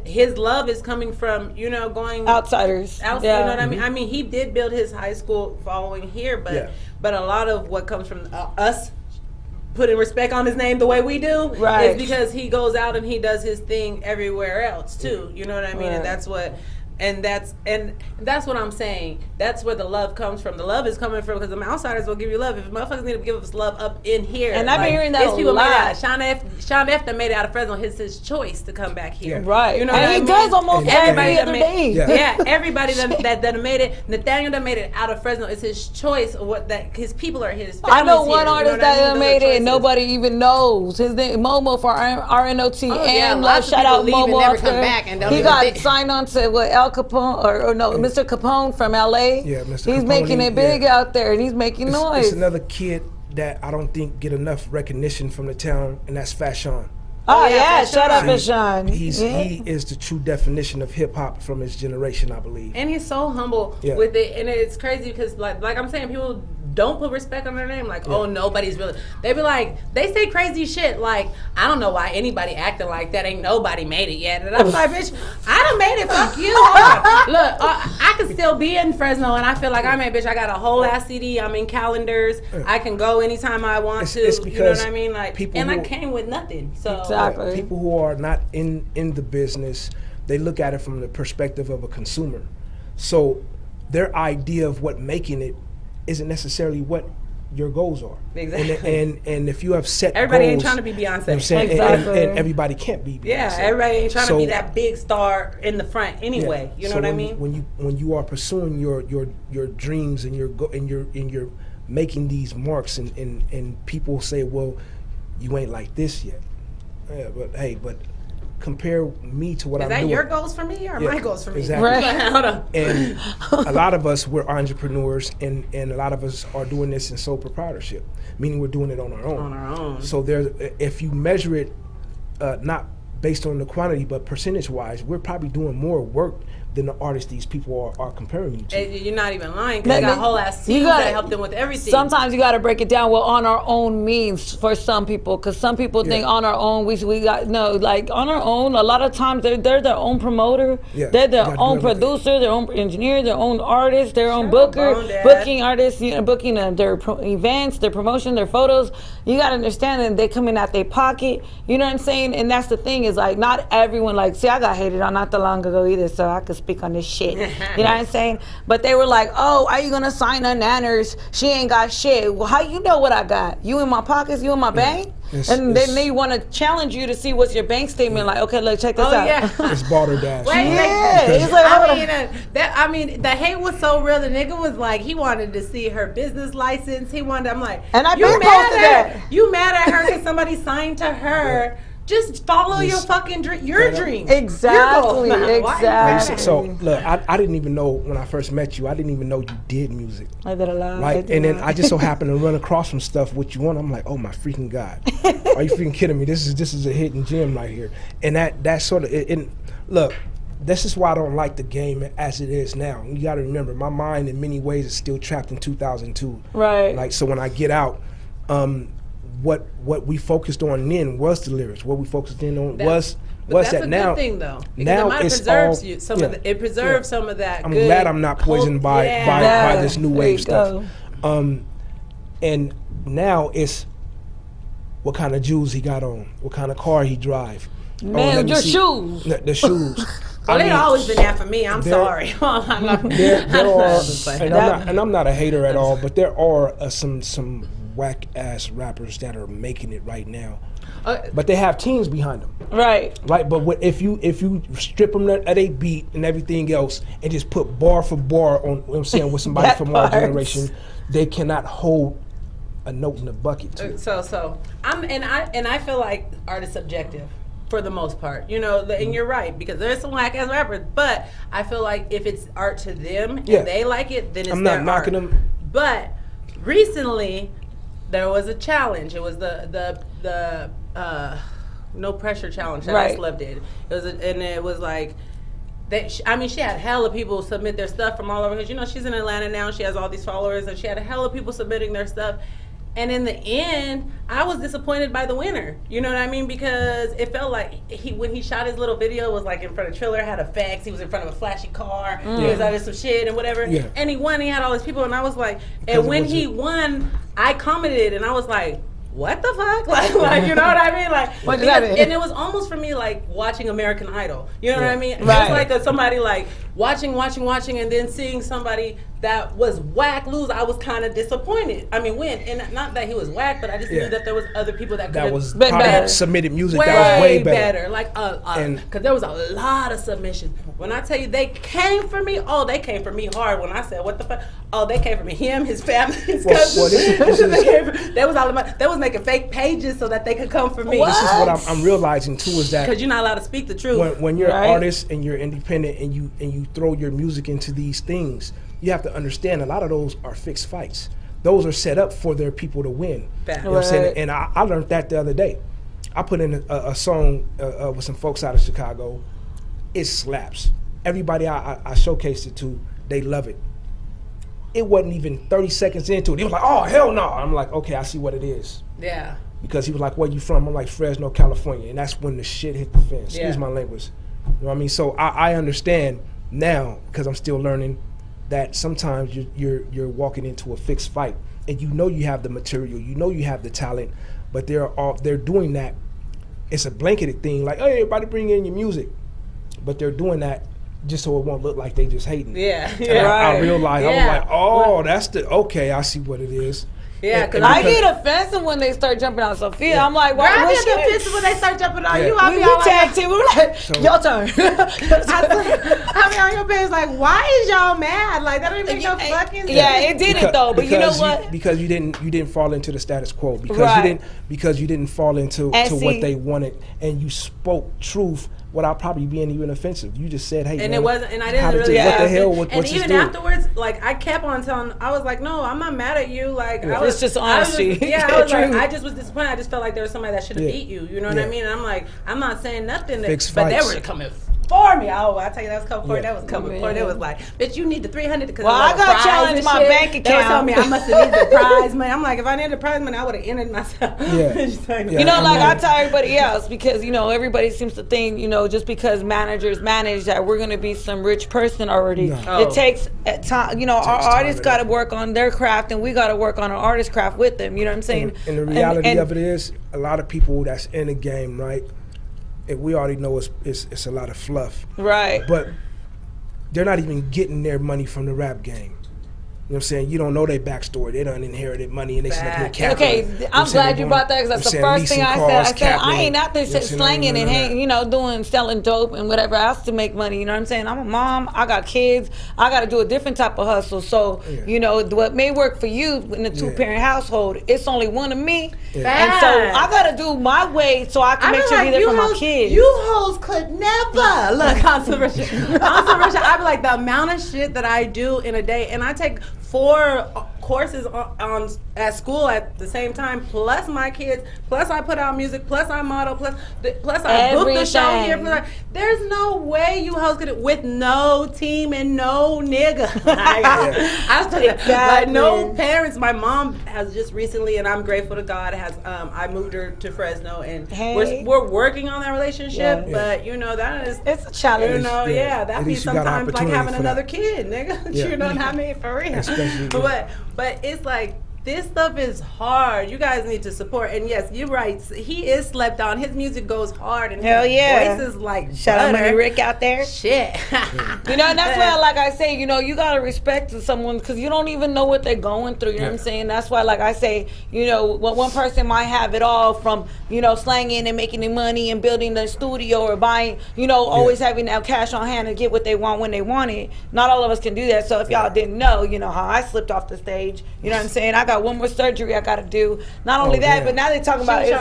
his love is coming from, you know, going outsiders. You know what I mean? I mean, he did build his high school following here, but a lot of what comes from us putting respect on his name the way we do is because he goes out and he does his thing everywhere else too. You know what I mean? And that's what. And that's what I'm saying. That's where the love comes from. The love is coming from because the outsiders will give you love. If motherfuckers need to give us love up in here, and I've been hearing that a lot. Sean F that made it out of Fresno. It's his choice to come back here. Right. You know and what he I mean? does almost every other day. Everybody that made it. Nathaniel that made it out of Fresno. It's his choice. His people are his. I know one artist that made it and nobody even knows his name. Momo for RNOT and shout out Momo out there. He got signed on to Al Capone or Mr. Capone from LA. Yeah, Mr. He's Capone, making it big out there, and he's making noise. It's another kid that I don't think get enough recognition from the town, and that's Fashawn. Shout out Fashawn. He is the true definition of hip hop from his generation, I believe. And he's so humble with it, and it's crazy because like I'm saying, people don't put respect on their name. Like, oh, nobody's really. They be like, they say crazy shit. Like, I don't know why anybody acting like that. Ain't nobody made it yet. And I'm like, bitch, I done made it. Fuck you. Look, I could still be in Fresno, and I feel like I made. Bitch, I got a whole ass CD. I'm in calendars. I can go anytime I want to. It's you know what I mean? Like, and I came with nothing. So people who are not in the business, they look at it from the perspective of a consumer. So their idea of what making it isn't necessarily what your goals are. Exactly. And if you have set everybody goals, ain't trying to be Beyonce. You know what I'm saying? Exactly. And everybody can't be Beyonce. Yeah, everybody ain't trying to be that big star in the front anyway. You know what I mean? When you are pursuing your dreams and you're making these marks and people say, well, you ain't like this yet. Yeah, but hey, compare me to what I'm doing. Is that your goals for me or my goals for me? Exactly. Right. Hold on. And a lot of us, we're entrepreneurs, and a lot of us are doing this in sole proprietorship, meaning we're doing it on our own. On our own. So if you measure it not based on the quantity, but percentage-wise, we're probably doing more work than the artists these people are comparing you to. And you're not even lying, because you got whole ass teams that help them with everything. Sometimes you got to break it down. Well, on our own means for some people, because some people think on our own we got no, like on our own. A lot of times they're their own promoter, they're their own producer, their own engineer, their own artist, their own booker, booking artists, booking their events, their promotion, their photos. You got to understand that they coming out their pocket. You know what I'm saying? And that's the thing is like not everyone like. See, I got hated on not that long ago either, so I could speak on this shit. You know what I'm saying? But they were like, oh, are you gonna sign a nanners? She ain't got shit. Well, how you know what I got? You in my pockets? You in my bank? And then they want to challenge you to see what's your bank statement like. Okay, look, check this out. Yeah. It's balderdash. It's like, I mean, the hate was so real. The nigga was like, he wanted to see her business license. He wanted. I'm like, and I been posted that. You mad at her because somebody signed to her? Just follow your fucking your dream. Exactly. Exactly. So look, I didn't even know when I first met you. I didn't even know you did music. I did a lot. Right, and then I just so happened to run across some stuff with you on. I'm like, oh my freaking God, are you freaking kidding me? This is a hidden gem right here. And that sort of look. This is why I don't like the game as it is now. You got to remember, my mind in many ways is still trapped in 2002. Right. Like so, when I get out. What we focused on then was the lyrics. What we focused in on was that's that a now. Good thing though. Now it preserves you. It preserves some of that. I'm glad I'm not poisoned by this new wave stuff. And now it's what kind of jewels he got on, what kind of car he drive. Man, your shoes. The shoes. Well, they've always been that for me. I'm sorry. And I'm not a hater at all, but there are some whack ass rappers that are making it right now, but they have teams behind them. Right. But if you strip them at a beat and everything else, and just put bar for bar on, you know what I'm saying, with somebody from our generation, they cannot hold a note in the bucket. Too. So I feel like art is subjective. For the most part, and you're right, because there's some whack ass rappers, but I feel like if it's art to them and they like it, then it's I'm not knocking art. them. But recently, there was a challenge. It was the no pressure challenge that I loved it. It was like. She had hella people submit their stuff from all over, because she's in Atlanta now. She has all these followers, and she had a hella people submitting their stuff. And in the end, I was disappointed by the winner. You know what I mean? Because it felt like when he shot his little video, it was like in front of Triller, had a fax. He was in front of a flashy car. He was out of some shit and whatever. Yeah. And he won. He had all these people, and I was like, and when he won, I commented, and I was like, what the fuck? Like you know what I mean? Like, and it was almost for me like watching American Idol. You know what I mean? Right. It was like somebody like watching, and then seeing somebody that was whack lose. I was kind of disappointed. Win, and not that he was whack, but I just knew that there was other people that could have submitted music that was way better. Like, because there was a lot of submissions. When I tell you they came for me, they came for me hard. When I said what the fuck, they came for me. Him, his family, his cousins. They was making fake pages so that they could come for me. This is what I'm realizing too, is that because you're not allowed to speak the truth. When you're an artist and you're independent and you throw your music into these things, you have to understand a lot of those are fixed fights. Those are set up for their people to win. You know what I'm saying? And I learned that the other day. I put in a song with some folks out of Chicago. It slaps. Everybody I showcased it to, they love it. It wasn't even 30 seconds into it. He was like, oh, hell no. I'm like, okay, I see what it is. Yeah. Because he was like, where you from? I'm like, Fresno, California. And that's when the shit hit the fan. Excuse my language. You know what I mean? So I understand now, because I'm still learning, that sometimes you're walking into a fixed fight, and you have the material, you have the talent, but they're doing that. It's a blanketed thing, like, hey, everybody bring in your music, but they're doing that just so it won't look like they just hating. Yeah. I realized, I was like, okay, I see what it is. Yeah, because I get offensive when they start jumping on Sophia. Yeah. I'm like, why? I get offensive when they start jumping on you. We tag team. We're like, your turn. I mean, on your page, like, why is y'all mad? Like, that don't even make no fucking sense. Yeah, it didn't though. But you know what? Because you didn't fall into the status quo. Because you didn't fall into to what they wanted, and you spoke truth without probably being even offensive. You just said, "Hey," and man, it wasn't, and I didn't how did really. this- what the hell? And What's this even doing? afterwards, like I kept on telling, I was like, "No, I'm not mad at you." Like I was It's just I was honesty. I was like, True. I just was disappointed. I just felt like there was somebody that should have Yeah. beat you. You know what Yeah. I mean? And I'm like, I'm not saying nothing, Fixed but they fights. were coming for me. Oh, I tell you, that was coming for Yeah. that was coming Yeah. for. They was like, "Bitch, you need the 300 because Well, I got prize challenged and my shit." bank They were telling me account. I must have needed the prize money. I'm like, if I needed the prize money, I would have ended myself. Yeah. Just like, Yeah. You know, like I mean- tell everybody else, because you know everybody seems to think, you know, just because managers manage that we're gonna be some rich person already. No. Oh. It takes time. You know, our takes time artists and got to effort. work on their craft, and we got to work on our artist craft with them. You know what I'm saying? And the reality And- of it is, a lot of people that's in the game, right? And we already know it's a lot of fluff, right. but they're not even getting their money from the rap game. You know what I'm saying? You don't know their backstory. They done inherited money and they sitting up here Facts. capping. Okay, You know what I'm saying? glad They you doing- brought that because that's the you know what I'm first saying? thing I Leasing said. I cars, said I capping, ain't out there you know what I'm saying? slanging and None of that. hang, you know, doing selling dope and whatever else to make money. You know what I'm saying? I'm a mom. I got kids. I got to do a different type of hustle. So Yeah. you know what may work for you in a two-parent household, it's only one of me, and so I got to do my way so I can I make be sure like, be there for my hoes- kids. You hoes could never look on Sophia. I be like the amount of shit that I do in a day, and I take 4 courses on at school at the same time, plus my kids, plus I put out music, plus I model, plus I book the show here. Everything. There's no way you hoes could with no team and no nigga. I was talking like no parents. My mom has just recently, and I'm grateful to God, has I moved her to Fresno, and Hey. we're working on that relationship. Yeah. But you know that is. It's a challenge. You know, Yeah. that At be least you got an sometimes like opportunity having for another that. kid, nigga. Yeah. You know what I mean? For real. Especially, But it's like this stuff is hard. You guys need to support. And yes, you're right. He is slept on. His music goes hard, and Hell his yeah. voice is like Shout out butter. Money Rick out there. Shit. You know, and that's why, like I say, you know, you gotta respect someone because you don't even know what they're going through. You know what I'm saying? That's why, like I say, you know, one person might have it all from, you know, slanging and making the money and building the studio or buying, you know, always having that cash on hand to get what they want when they want it. Not all of us can do that. So if y'all didn't know, you know how I slipped off the stage. You know what I'm saying? I got one more surgery I gotta do. Not only that, damn. but now they're talking about She it.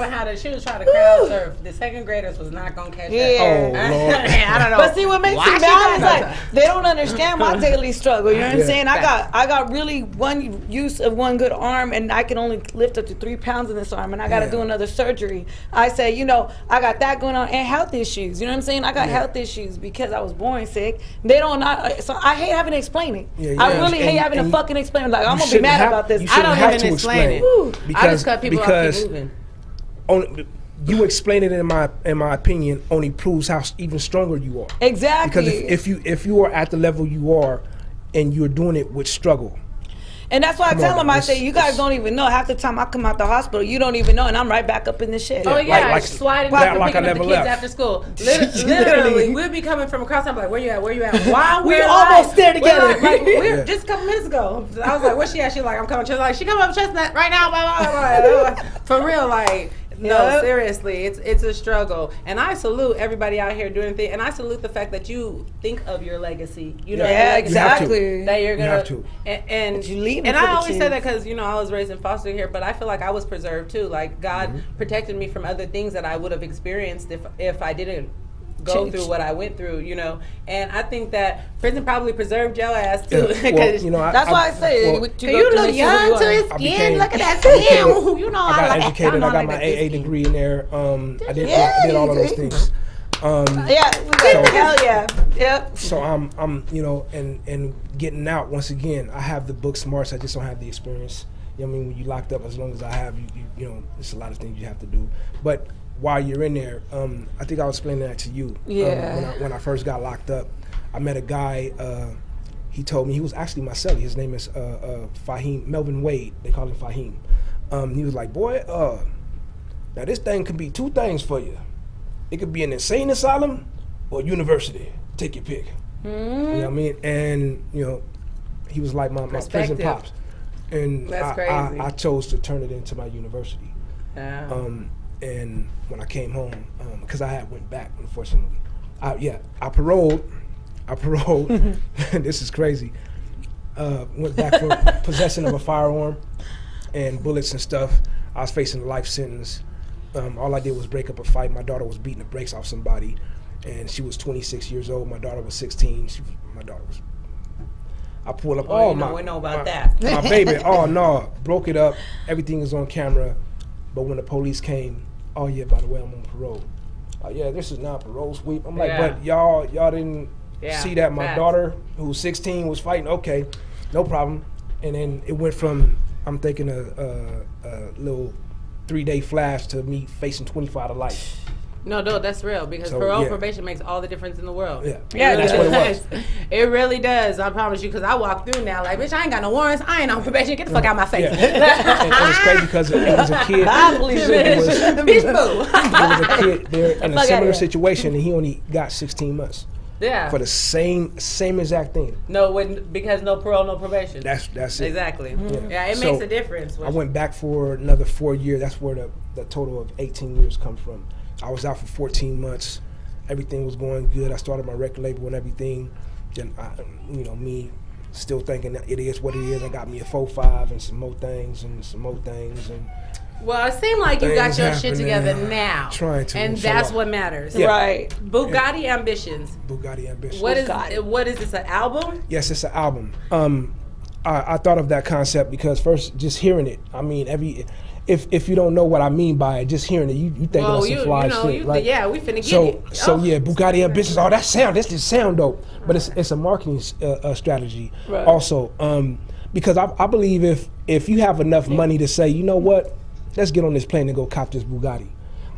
was trying to crowd surf. The second graders was not gonna catch Yeah. Oh, that. Lord. I don't know. But see, what makes why me she mad is got like they don't understand my daily struggle. You know what I'm Yeah. saying? I got really one use of one good arm, and I can only lift up to 3 pounds in this arm, and I got to Yeah. do another surgery. I say, you know, I got that going on and health issues. You know what I'm saying? I got health issues because I was born sick. They don't not, so I hate having to explain it. Yeah, I yeah. really hate And- having to and fucking explain it. Like I'm You gonna be shouldn't mad have- about this. you I shouldn't don't have even to explain it. Woo. I just cut people off, keep moving. You explain it in my opinion only proves how even stronger you are. Exactly. Because if you are at the level you are and you're doing it with struggle. And that's why I Come tell on, them, I man. say, you guys don't even know. Half the time I come out the hospital, you don't even know, and I'm right back up in the shit. Oh yeah, like- sliding like- back and like I picking up the never kids left. after school. Literally, we'll be coming from across. I'm like, where you at? Where you at? While We we're almost there we're together. Like, we're Yeah. just a couple minutes ago. I was like, where she at? She's like, I'm coming. She's like, she coming up Chestnut right now. Blah, blah, blah, blah. For real, like. No, Yep. seriously, it's a struggle, and I salute everybody out here doing things, and I salute the fact that you think of your legacy. You know, Yeah, your legacy, exactly. That you're You gonna have to. and That you leave it and for I the always say kids. that because you know I was raised in foster care, but I feel like I was preserved too. Like God protected me from other things that I would have experienced if I didn't go Change. through what I went through, you know. And I think that prison probably preserved your ass too. Yeah. Well, you know, That's why I say, well, what you go through look makes you who young you to are. his I skin. became- Look at that I became- skin. You know, I got like, educated. I got like my that AA skin. degree in there. I did Yeah, all of those you things. Yeah, we got hell yeah. Yep. So I'm you know, and getting out once again. I have the book smarts. I just don't have the experience. You know what I mean? When you locked up, as long as I have, you know, there's a lot of things you have to do. But while you're in there, I think I was explaining that to you. Yeah. When I first got locked up, I met a guy. He told me, he was actually my cellie. His name is Fahim Melvin Wade. They call him Fahim. He was like, boy, now this thing could be 2 things for you. It could be an insane asylum or university. Take your pick. You know what I mean? And you know, he was like my prison Perspective. pops. And That's crazy. I chose to turn it into my university. Yeah. And when I came home, because I had went back, unfortunately. I paroled. This is crazy. Went back for possession of a firearm and bullets and stuff. I was facing a life sentence. All I did was break up a fight. My daughter was beating the brakes off somebody. and she was 26 years old. My daughter was 16. My daughter was. I pulled up. Oh, we know about that. My baby. Oh no, broke it up. Everything is on camera. But when the police came, oh yeah, by the way, I'm on parole. Yeah, this is not parole sweep. I'm like, but y'all didn't see that my daughter, who's 16, was fighting. Okay, no problem. And then it went from I'm thinking a little 3-day flash to me facing 25 to life. No, that's real because parole probation makes all the difference in the world. Yeah, that's what it was. It really does. I promise you, because I walk through now like, bitch, I ain't got no warrants. I ain't on probation. Get the fuck out of my face. Yeah. and it's crazy because it was a kid. It was a kid there in a similar situation, and he only got 16 months. Yeah. For the same exact thing. Because no parole, no probation. That's it. Exactly. Mm-hmm. Yeah, it makes a difference. I went back for another 4 years. That's where the total of 18 years come from. I was out for 14 months. Everything was going good. I started my record label and everything. Then, me still thinking that it is what it is. I got me a 4.5 and some more things. Well, it seemed like you got your shit together now. Trying to. And that's what matters. Yeah. Right. Bugatti Ambitions. Bugatti Ambitions. What is this, an album? Yes, it's an album. I thought of that concept because first, just hearing it, I mean, if you don't know what I mean by it, just hearing it, you think that's some fly shit, right? Yeah, we finna get it. Yeah, Bugatti Ambitions. Oh, that just sound dope. But it's a marketing strategy also. Because I believe if you have enough money to say, you know what, let's get on this plane and go cop this Bugatti,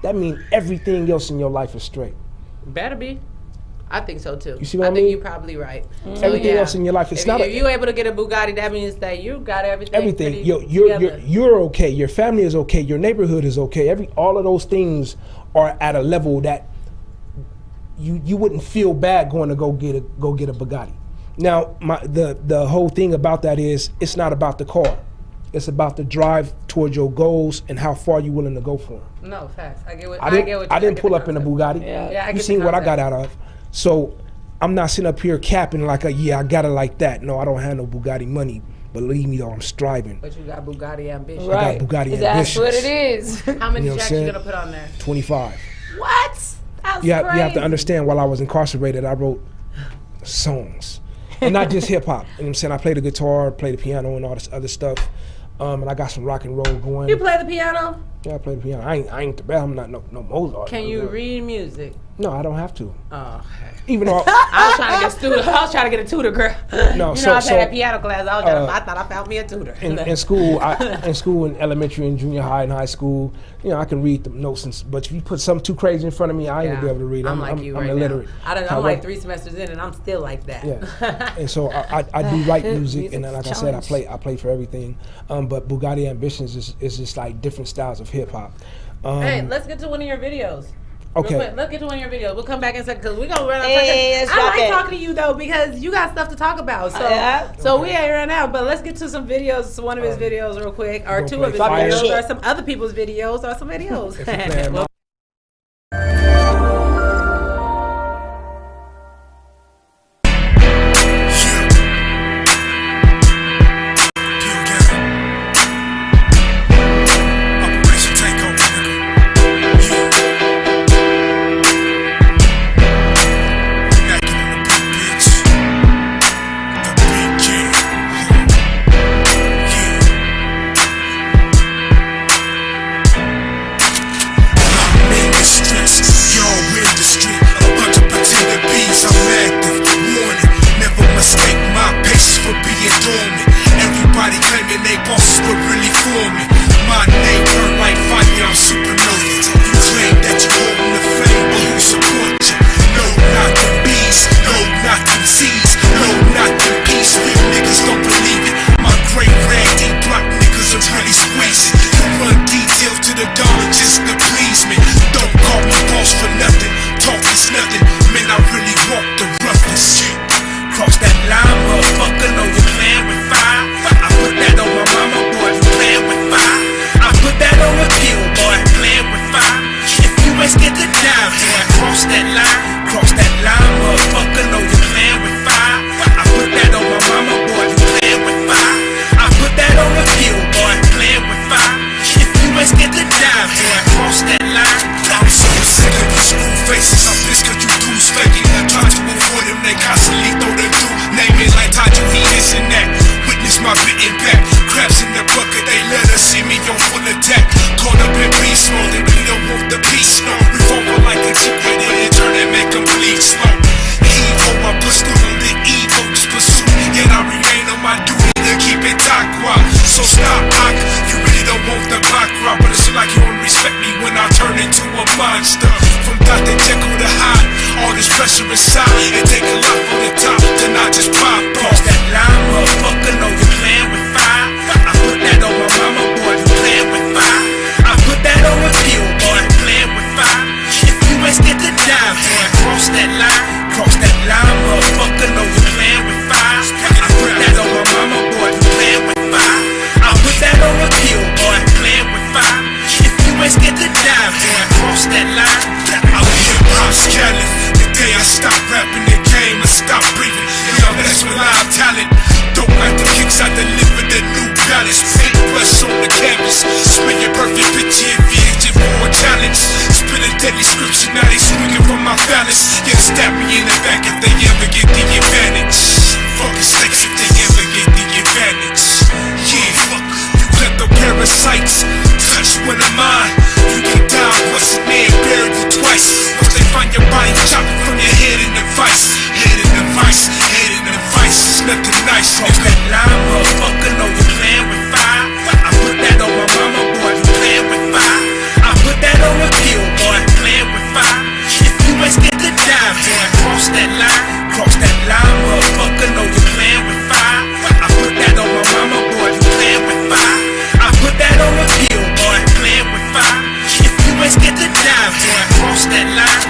that means everything else in your life is straight. Better be. I think so too. You see what I mean? I think you're probably right. Everything else in your life, it's not. If you're able to get a Bugatti, that means that you got everything. Everything. You're okay. Your family is okay. Your neighborhood is okay. All of those things are at a level that you wouldn't feel bad going to go get a Bugatti. Now, the whole thing about that is it's not about the car. It's about the drive towards your goals and how far you're willing to go for them. No, facts. I get what I didn't pull up in a Bugatti. Yeah, you seen what I got out of. So I'm not sitting up here capping like, I got it like that. No, I don't have no Bugatti money. Believe me, though, I'm striving. But you got Bugatti ambition. Right. I got Bugatti ambitions. That's what it is. How many tracks you gonna put on there? 25. What? That's you have to understand, while I was incarcerated, I wrote songs. And not just hip hop. You know what I'm saying? I play the guitar, play the piano, and all this other stuff. And I got some rock and roll going. You play the piano? Yeah, I play the piano. I ain't the best. I'm not no Mozart. Can you read music? No, I don't have to. Oh, okay. Even though I was trying to get a tutor, girl. No, I had that piano class. I thought I found me a tutor. In school, in elementary and junior high and high school, I can read the notes. But if you put something too crazy in front of me, I ain't gonna be able to read. I'm like you right illiterate. now. I'm like 3 semesters in, and I'm still like that. Yeah. And so I do write music, and then, like I said, I play for everything. But Bugatti Ambitions is just like different styles of hip hop. Hey, let's get to one of your videos. Okay. Let's get to one of your videos. We'll come back in a second because we're going to run out of time. I like talking to you, though, because you got stuff to talk about. So we ain't run out, but let's get to some videos, one of his videos real quick, or two of his videos, or some other people's videos, or some videos. monster. From Dr. Jekyll to Hyde, all this pressure inside. It take a lot from the top to not just pop. Cross that line, motherfucker, know you playing with fire. I put that on my mama, boy, you playing with fire. I put that on a pill, boy, you playing with fire. If you ain't scared to die, boy, cross that line, motherfucker, know you playing with fire. I put that on my mama, boy, you playing with fire. I put that on a pill, boy, you playing with fire. If you ain't scared to die, boy, cross that line. I was hip-hop's catalyst. The day I stopped rapping the game, I stopped breathing. Young, that's my live talent. Don't like the kicks, I deliver the new balance. Paint brush on the canvas. Spin your perfect picture if you hit for a challenge. Spin a deadly scripture, now they swinging from my phallus. Yeah, stab me in the back if they ever get the advantage. Fucking snakes if they ever get the advantage. Yeah, fuck, you let the parasites touch one of mine. You get down, once a man buried you twice. Once they find your body, chop it from your head in the vice. Head in the vice, head in the vice. It's nothing nice. Cross that line, motherfucker, know you playing with fire. I put that on my mama, boy, you playing with fire. I put that on a pill, boy, playing with fire. If you ain't scared to die, boy, cross that line, motherfucker, know you playing with fire. I put that on my mama, boy, you playing with fire. I put that on a pill, boy, playing with fire. If you ain't scared to die, boy, cross that line.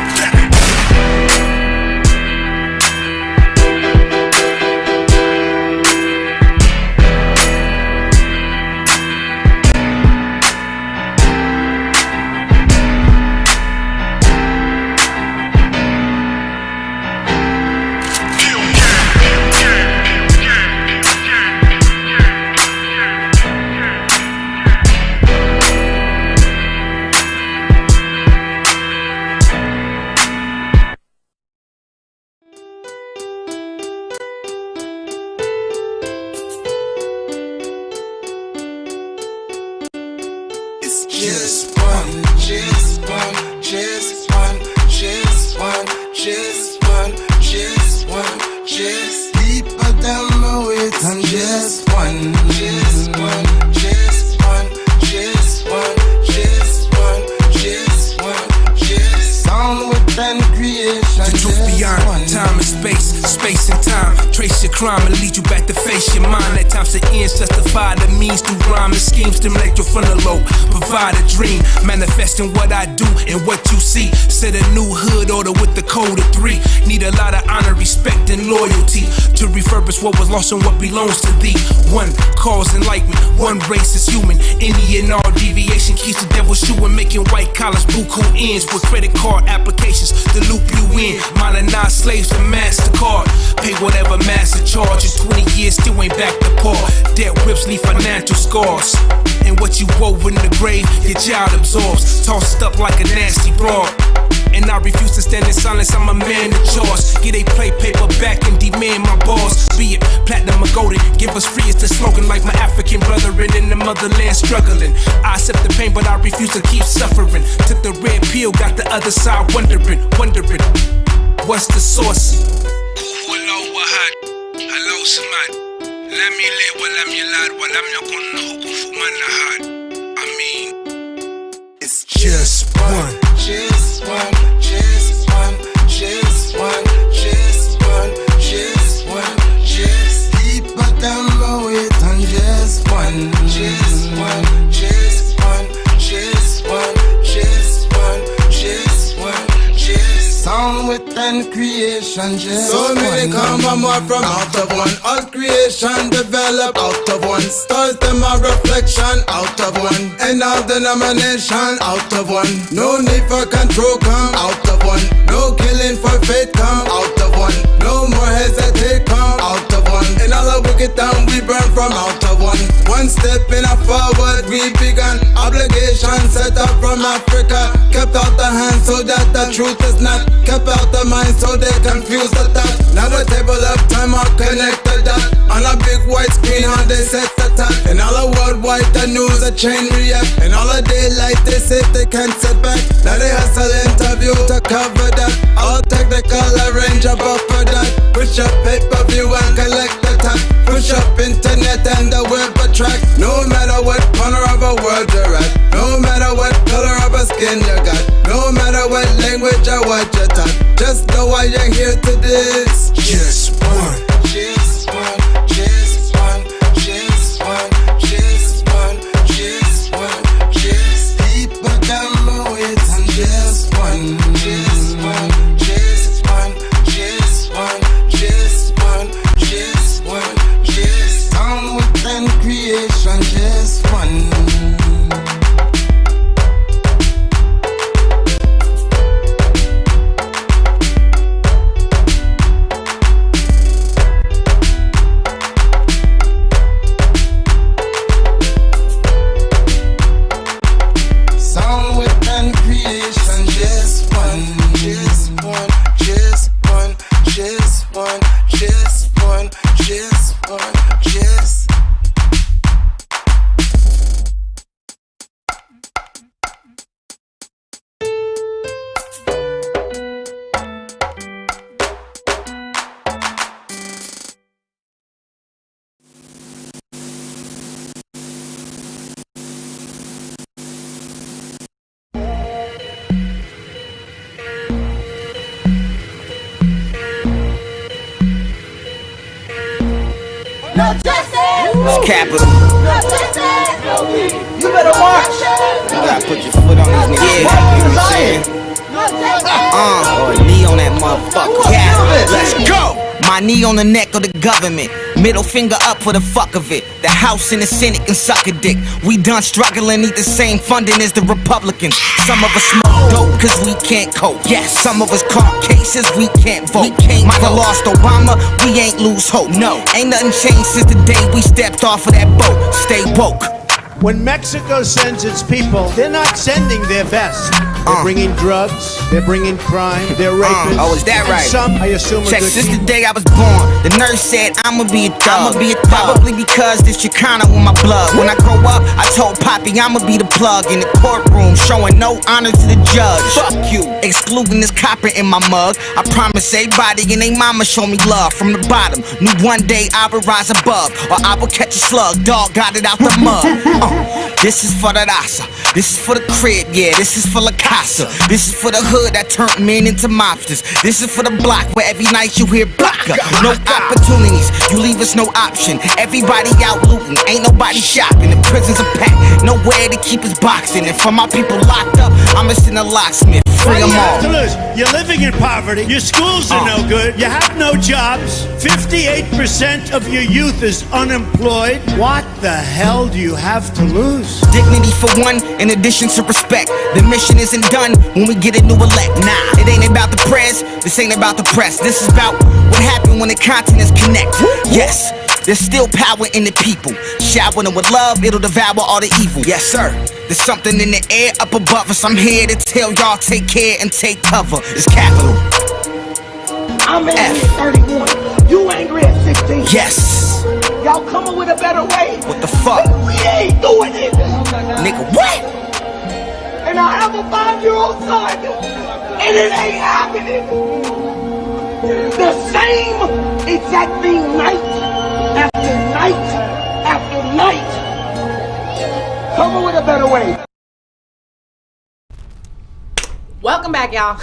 Crime and lead you back to face your mind. At times the ends justify the means through rhyme and schemes. Stimulate your frontal lobe, provide a dream. Manifesting what I do and what you see. Set a new hood order with the code of 3. Need a lot of honor, respect, and loyalty to refurbish what was lost and what belongs to thee. One cause enlightenment, one race is human. Any and all deviation keeps the devil shooing. Making white collars buku ends with credit card applications to loop you in. Modernized slaves to MasterCard. Pay whatever master charge. In 20 years still ain't back to par. Debt whips leave financial scars. And what you wove in the grave, your child absorbs. Tossed up like a nasty broad. And I refuse to stand in silence, I'm a man of choice. Get a play paper back and demand my balls. Be it platinum or golden, give us free is the slogan. Like my African brethren in the motherland struggling. I accept the pain but I refuse to keep suffering. Took the red pill, got the other side wondering. What's the source? Hello, Samad. Let me live while I'm your lad, while I'm not gonna hook for man hard. I mean, it's just one. Just one, just one, just one, just one, just one, just deeper down low it and just one, just one, just one, just one, just one, just one, just sound within creation, just so many come more from out of one. All creation develop out of one. Stars them a reflection out of one. And all denomination out of one. No need for control come out of one. No killing for faith come out of one. No more hesitate come out of one. And all our wicked down we burn from out of one. One step in a forward we began. Obligation set up from Africa. Kept out the hand so that the truth is not. Kept out the mind so they confuse the thought. Now the table of time are connected up. On a big white screen how they set the top. And all the worldwide the news a chain react. And all the daylight they say they can't sit back. Now they hustle interview to cover that. All technical arrange above for that. Push up pay-per-view and collect the top. Push up internet and the web attract. No matter what corner of a world you're at. No matter what color of a skin you got. No matter what language or what you talk, just know I ain't here to this. Just one. Just one. Just one. Just one. Just one. Just one. Just deeper down my ways and just one. Just one. Just one. Just one. Just one. Just one. Just sound within creation. Just one. It's capital. You better watch. You gotta put your foot on these niggas. Yeah, you know what I'm saying? Or a knee on that motherfucker. Yeah, let's go. My knee on the neck of the government. Middle finger up for the fuck of it. The House and the Senate can suck a dick. We done struggling, need the same funding as the Republicans. Some of us smoke dope cause we can't cope. Yes, some of us caught cases, we can't vote. Mother lost Obama, we ain't lose hope. No, ain't nothing changed since the day we stepped off of that boat. Stay woke. When Mexico sends its people, they're not sending their best. They're bringing drugs, they're bringing crime, they're rapists. Oh, is that right? Some, I assume, check, since the day I was born, the nurse said I'ma be a thug. Probably because this Chicana with my blood. When I grow up, I told Poppy I'ma be the plug in the courtroom, showing no honor to the judge. Fuck you, excluding this copper in my mug. I promise everybody and they mama show me love from the bottom. Knew one day I would rise above, or I would catch a slug. Dog got it out the mud. This is for the raza, this is for the crib, yeah, this is for La Casa. This is for the hood that turned men into mobsters. This is for the block where every night you hear blocka. No opportunities, you leave us no option. Everybody out looting, ain't nobody shopping. The prisons are packed, nowhere to keep us boxing. And for my people locked up, I'ma send a locksmith. Free them all. You're living in poverty, your schools are no good, you have no jobs, 58% of your youth is unemployed. What the hell do you have to lose? Dignity for one, in addition to respect. The mission isn't done when we get a new elect. Nah, it ain't about the press, this ain't about the press. This is about what happened when the continents connect. Yes, there's still power in the people. Shower them with love, it'll devour all the evil. Yes, sir. There's something in the air up above us. I'm here to tell y'all take care and take cover. It's capital. I'm angry at 31. You angry at 16. Yes. Y'all coming with a better way. What the fuck? We ain't doing it. Nigga, what? And I have a 5-year-old son. And it ain't happening. The same exact thing night after night after night. Come with a better way. Welcome back, y'all.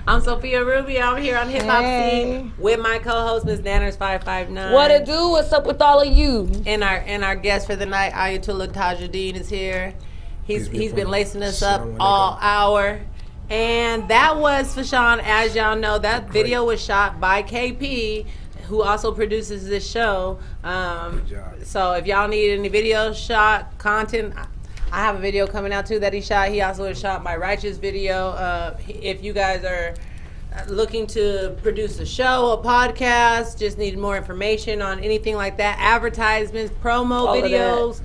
I'm Sophia Ruby. I'm here on Hip Hop Scene with my co-host Ms. Nanners559. What it do? What's up with all of you? And our guest for the night, Ayatollah Tajuddin, is here. He's been lacing us up all hour. And that was Fashawn. As y'all know, that video was shot by KP, who also produces this show. So if y'all need any video shot content, I have a video coming out too that he shot. He also shot my Righteous video. If you guys are looking to produce a show, a podcast, just need more information on anything like that, advertisements, promo videos,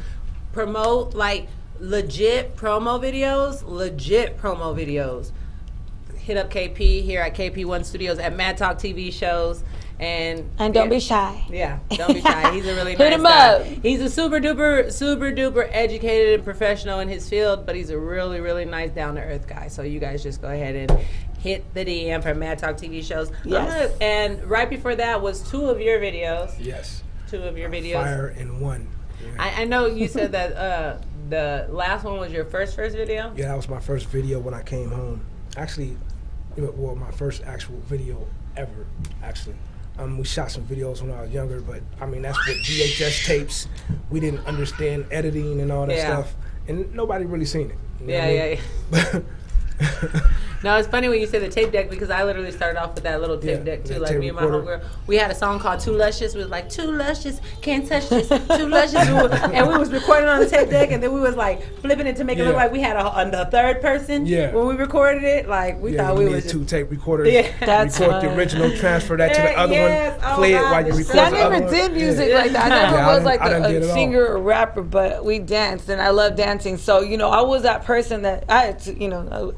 promote like legit promo videos, hit up KP here at KP1 Studios at Mad Talk TV shows. And don't be shy. Yeah, don't be shy. He's a really nice Hit him guy. up. He's a super duper educated and professional in his field, but he's a really, really nice down to earth guy. So you guys just go ahead and hit the DM for Mad Talk TV shows. Yes. And right before that was 2 of your videos. Yes. 2 of your videos. Fire and one. I know you said that the last one was your first video? Yeah, that was my first video when I came home. Actually, well, my first actual video ever, actually. We shot some videos when I was younger, but I mean, that's with VHS tapes. We didn't understand editing and all that stuff, and nobody really seen it. You know what I mean? No, it's funny when you say the tape deck because I literally started off with that little tape deck too. Like me and my homegirl, we had a song called "Too Luscious." We was like, "Too luscious, can't touch this, too luscious," and we was recording on the tape deck, and then we was like flipping it to make it look like we had a third person. Yeah. When we recorded it, like we thought we was two tape recorders. Yeah, that's record the original, transfer that to the other one, play it while you record. I never did music like that. I never was like a singer or rapper, but we danced, and I love dancing. So I was that person that I had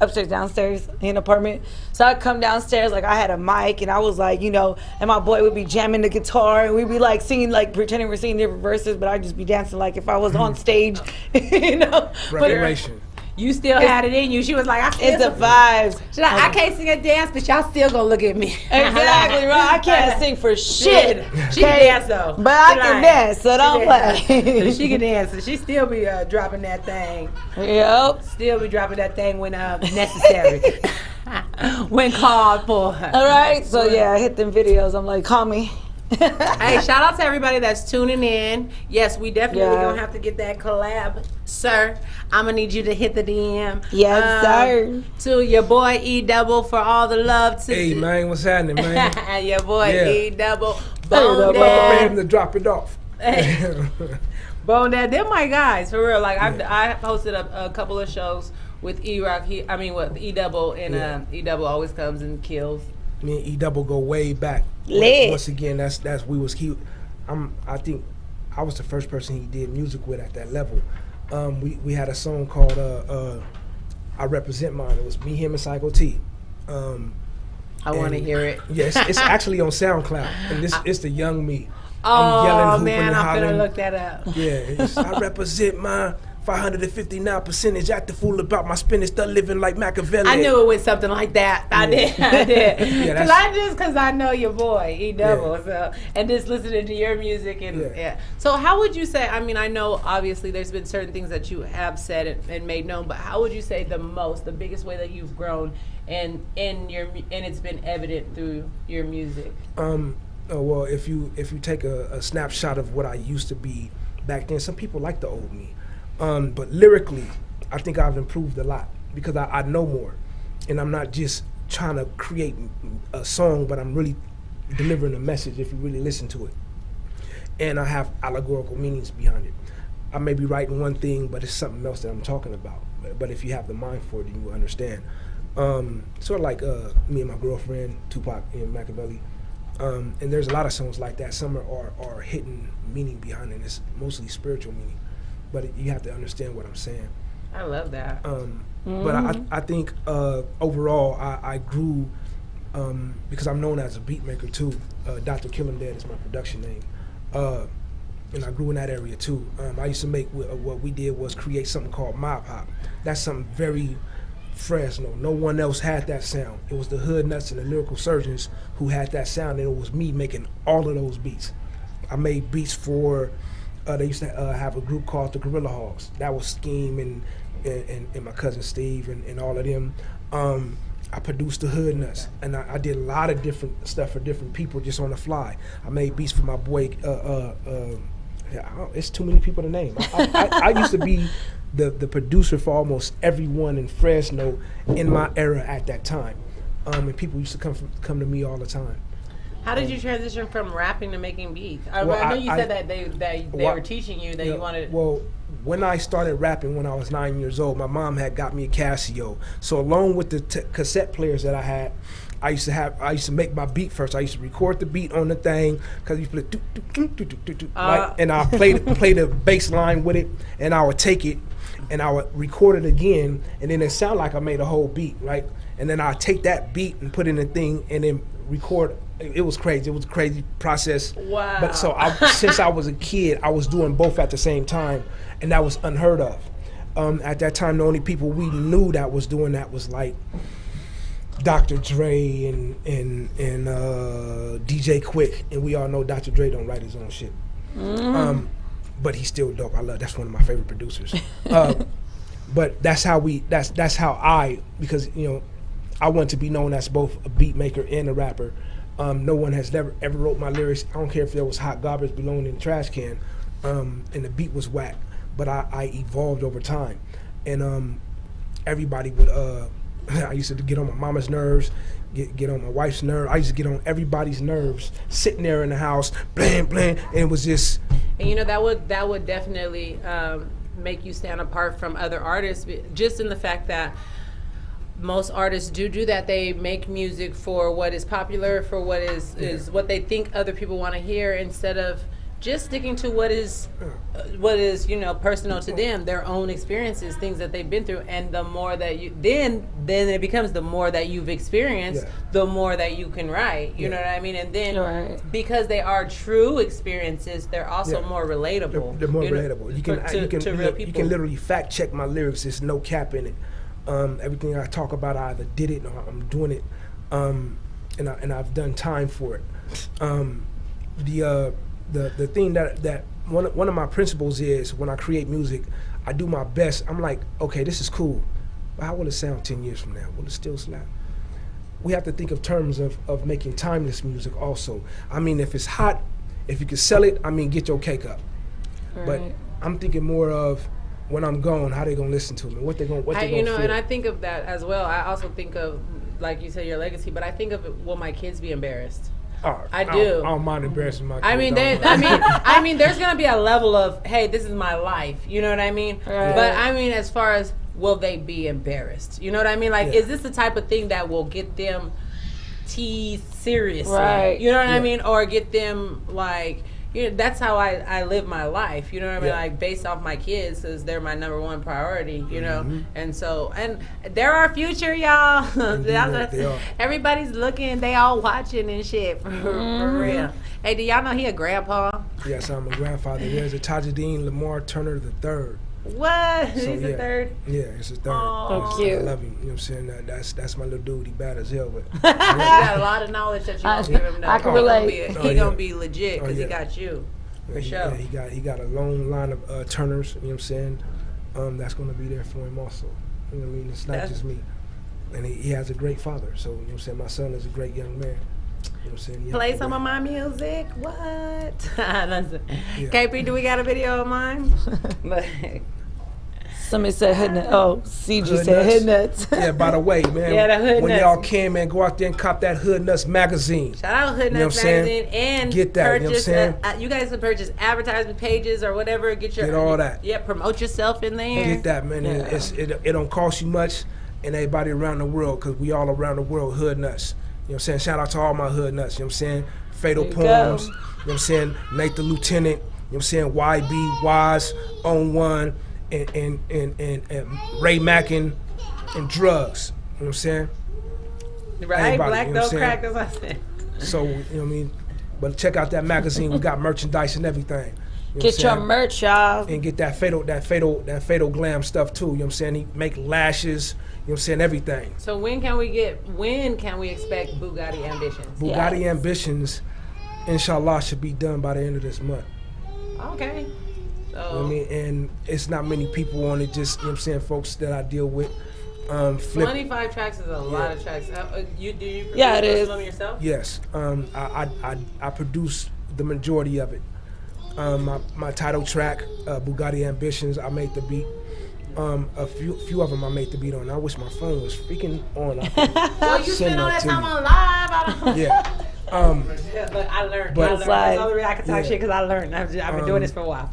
upstairs, downstairs in an apartment. So I'd come downstairs, like I had a mic and I was like, and my boy would be jamming the guitar and we'd be like singing, like pretending we're singing different verses, but I'd just be dancing like if I was on stage, Revelation. You still had it in you. She was like, it's the vibes. She's like, I can't sing a dance, but y'all still gonna look at me. Exactly, right. I can't sing for shit. She can dance though. But I can dance, so don't play. She can dance, so she still be dropping that thing. Yep. Still be dropping that thing when necessary. When called for. All right, so I hit them videos. I'm like, call me. Hey, shout out to everybody that's tuning in. Yes, we definitely gonna have to get that collab, sir. I'm gonna need you to hit the DM. Yes, sir. To your boy E Double for all the love. Hey man, what's happening, man? Your boy E Double. Bone Dad. To drop it off. Bone Dad, they're my guys for real. Like I hosted a couple of shows with E-Rock. With E Double, and E Double always comes and kills. Me and E Double go way back. Once again, that's I think I was the first person he did music with at that level. We had a song called "I Represent Mine." It was me, him, and Psycho T. I want to hear it. Yes, it's actually on SoundCloud, and it's the young me. I'm yelling, man, I'm gonna look that up. Yeah, I represent mine. 559 percentage, act the fool about my spinach, start living like Machiavelli. I knew it was something like that. I did. Because I know your boy, E Double. So, and just listening to your music. So how would you say, I know obviously there's been certain things that you have said and made known, but how would you say the biggest way that you've grown and it's been evident through your music? Well, if you take a snapshot of what I used to be back then, some people like the old me. But lyrically, I think I've improved a lot because I know more, and I'm not just trying to create a song, but I'm really delivering a message if you really listen to it. And I have allegorical meanings behind it. I may be writing one thing, but it's something else that I'm talking about. But if you have the mind for it, then you will understand. Sort of like me and my girlfriend, Tupac and Machiavelli. And there's a lot of songs like that. Some are hidden meaning behind it. It's mostly spiritual meaning. But you have to understand what I'm saying. I love that. But I think overall I grew because I'm known as a beat maker too. Dr. Killing Dead is my production name. And I grew in that area too. I used to make, what we did was create something called Mob Hop. That's something very Fresno. No one else had that sound. It was the Hood Nuts and the Lyrical Surgeons who had that sound, and it was me making all of those beats. I made beats for they used to have a group called the Gorilla Hogs. That was Scheme and my cousin Steve and all of them. I produced the Hood Nuts, and I did a lot of different stuff for different people just on the fly. I made beats for my boy. It's too many people to name. I used to be the producer for almost everyone in Fresno in my era at that time, and people used to come to me all the time. How did you transition from rapping to making beats? I know you said that they were teaching you that you wanted. Well, when I started rapping when I was 9 years old, my mom had got me a Casio. So along with the cassette players that I had, I used to make my beat first. I used to record the beat on the thing because you play right? And I play the bass line with it, and I would take it and I would record it again, and then it sounded like I made a whole beat, right? And then I take that beat and put in a thing and then record. It was crazy. It was a crazy process. Wow. But so since I was a kid, I was doing both at the same time, and that was unheard of. At that time, the only people we knew that was doing that was like Dr. Dre and DJ Quick, and we all know Dr. Dre don't write his own shit. but he's still dope. That's one of my favorite producers. But that's how I, because I want to be known as both a beat maker and a rapper. No one has ever wrote my lyrics. I don't care if there was hot garbage belonging in the trash can, and the beat was whack. But I evolved over time, and everybody would. I used to get on my mama's nerves, get on my wife's nerves. I used to get on everybody's nerves, sitting there in the house, blam blam, and it was just. And that would definitely make you stand apart from other artists, just in the fact that most artists do that. They make music for what is popular, for what is what they think other people want to hear, instead of just sticking to what is personal to them, their own experiences, things that they've been through. And the more that you then it becomes the more that you've experienced, the more that you can write. You know what I mean? And then because they are true experiences, they're also more relatable. They're more relatable. Real people. You can literally fact check my lyrics. There's no cap in it. Everything I talk about, I either did it or I'm doing it, and I've done time for it. The thing that one of my principles is, when I create music, I do my best. I'm like, okay, this is cool, but how will it sound 10 years from now? Will it still slap? We have to think of terms of making timeless music also. I mean, if it's hot, if you can sell it, I mean, get your cake up. Right. But I'm thinking more of, when I'm gone, how they gonna listen to me? What they gonna feel? And I think of that as well. I also think of, like you said, your legacy. But I think of, will my kids be embarrassed? I do. I don't mind embarrassing my kids. I mean, there's gonna be a level of, hey, this is my life. You know what I mean? Right. But I mean, as far as, will they be embarrassed? You know what I mean? Like, is this the type of thing that will get them teased seriously? Right. You know what I mean? Or get them like. That's how I live my life, you know what I mean? Like, based off my kids, because they're my number one priority, you know? And so, and they're our future, y'all. Everybody's looking, they all watching and shit, for real. Hey, do y'all know he a grandpa? Yes, I'm a grandfather. There's a Tajuddin Lamar Turner III. What? So, he's the third? Yeah, it's the third. Oh, cute. I love him. You know what I'm saying? That's my little dude. He bad as hell. But you got a lot of knowledge that you gonna give him. I can relate. He gonna be legit because he got you. For sure. Yeah, he got a long line of Turners. You know what I'm saying? That's gonna be there for him also. You know what I mean? It's not just me. And he has a great father. So you know what I'm saying? My son is a great young man. You know what I'm saying? Play some of my music. What? KP, do we got a video of mine? Somebody said hood nuts. Oh, CG said hood nuts. Yeah, by the way, man. Yeah, the hood when nuts. y'all can, man, go out there and cop that Hood Nuts magazine. Shout out Hood Nuts magazine and get that. Purchase, you know what I'm saying? You guys can purchase advertisement pages or whatever. Get all that. Yeah, promote yourself in there. Get that, man. Yeah. It don't cost you much, and everybody around the world, because we all around the world Hood Nuts. You know what I'm saying? Shout out to all my Hood Nuts. You know what I'm saying? Fatal Poems. You know what I'm saying? Nate the Lieutenant. You know what I'm saying? YB, Wise, On One. And Ray Mackin and drugs. You know what I'm saying? Right, everybody, black dope crack, as I said. So, you know what I mean? But check out that magazine. We got merchandise and everything. You know get your merch, y'all. And get that fatal glam stuff too. You know what I'm saying? He make lashes, you know what I'm saying, everything. So when can we expect Bugatti Ambitions? Bugatti Ambitions, inshallah, should be done by the end of this month. Okay. You know what I mean? And it's not many people on it, just, you know what I'm saying, folks that I deal with. 25 tracks is a lot of tracks. Do you produce it is. them yourself? Yes. I produce the majority of it. My title track, Bugatti Ambitions, I made the beat. A few of them I made the beat on. I wish my phone was freaking on. Well, you spent all that time on live. I don't know. Yeah. But I learned. That's the only way I can talk shit, because I learned. I've been doing this for a while.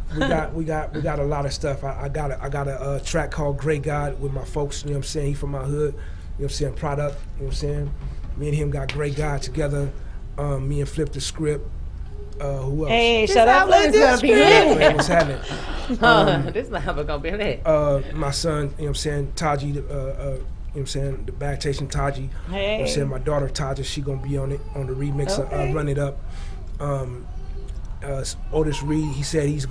we got a lot of stuff. I got a track called Great God with my folks. You know what I'm saying? He from my hood. You know what I'm saying? Product. You know what I'm saying? Me and him got Great God together. Me and Flip the Script. Who else? Hey, shut up! Flip the Script. What's happening? This never gonna be lit. My son. You know what I'm saying? Taji. You know what I'm saying? The Bagtation Taji. Hey. You know what I'm saying? My daughter Taja, she gonna be on it, on the remix of Run It Up. Otis Reed, he said he's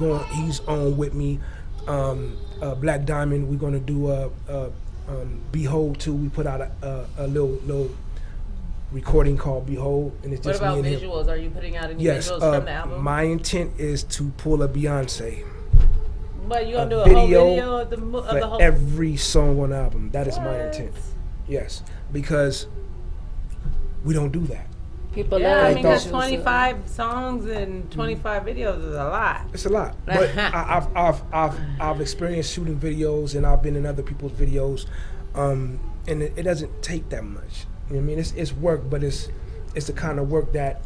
on with me. Black Diamond, we're gonna do Behold too. We put out a little recording called Behold, and it's just what about me and visuals? him. Are you putting out any visuals from the album? My intent is to pull a Beyonce. But you gonna do a video, whole video of the for whole every song on the album. That is my intent. Yes, because we don't do that. People Yeah, love I mean, because visuals. 25 songs and 25 videos is a lot. It's a lot, but I've experienced shooting videos, and I've been in other people's videos, and it doesn't take that much. You know what I mean? It's work, but it's the kind of work that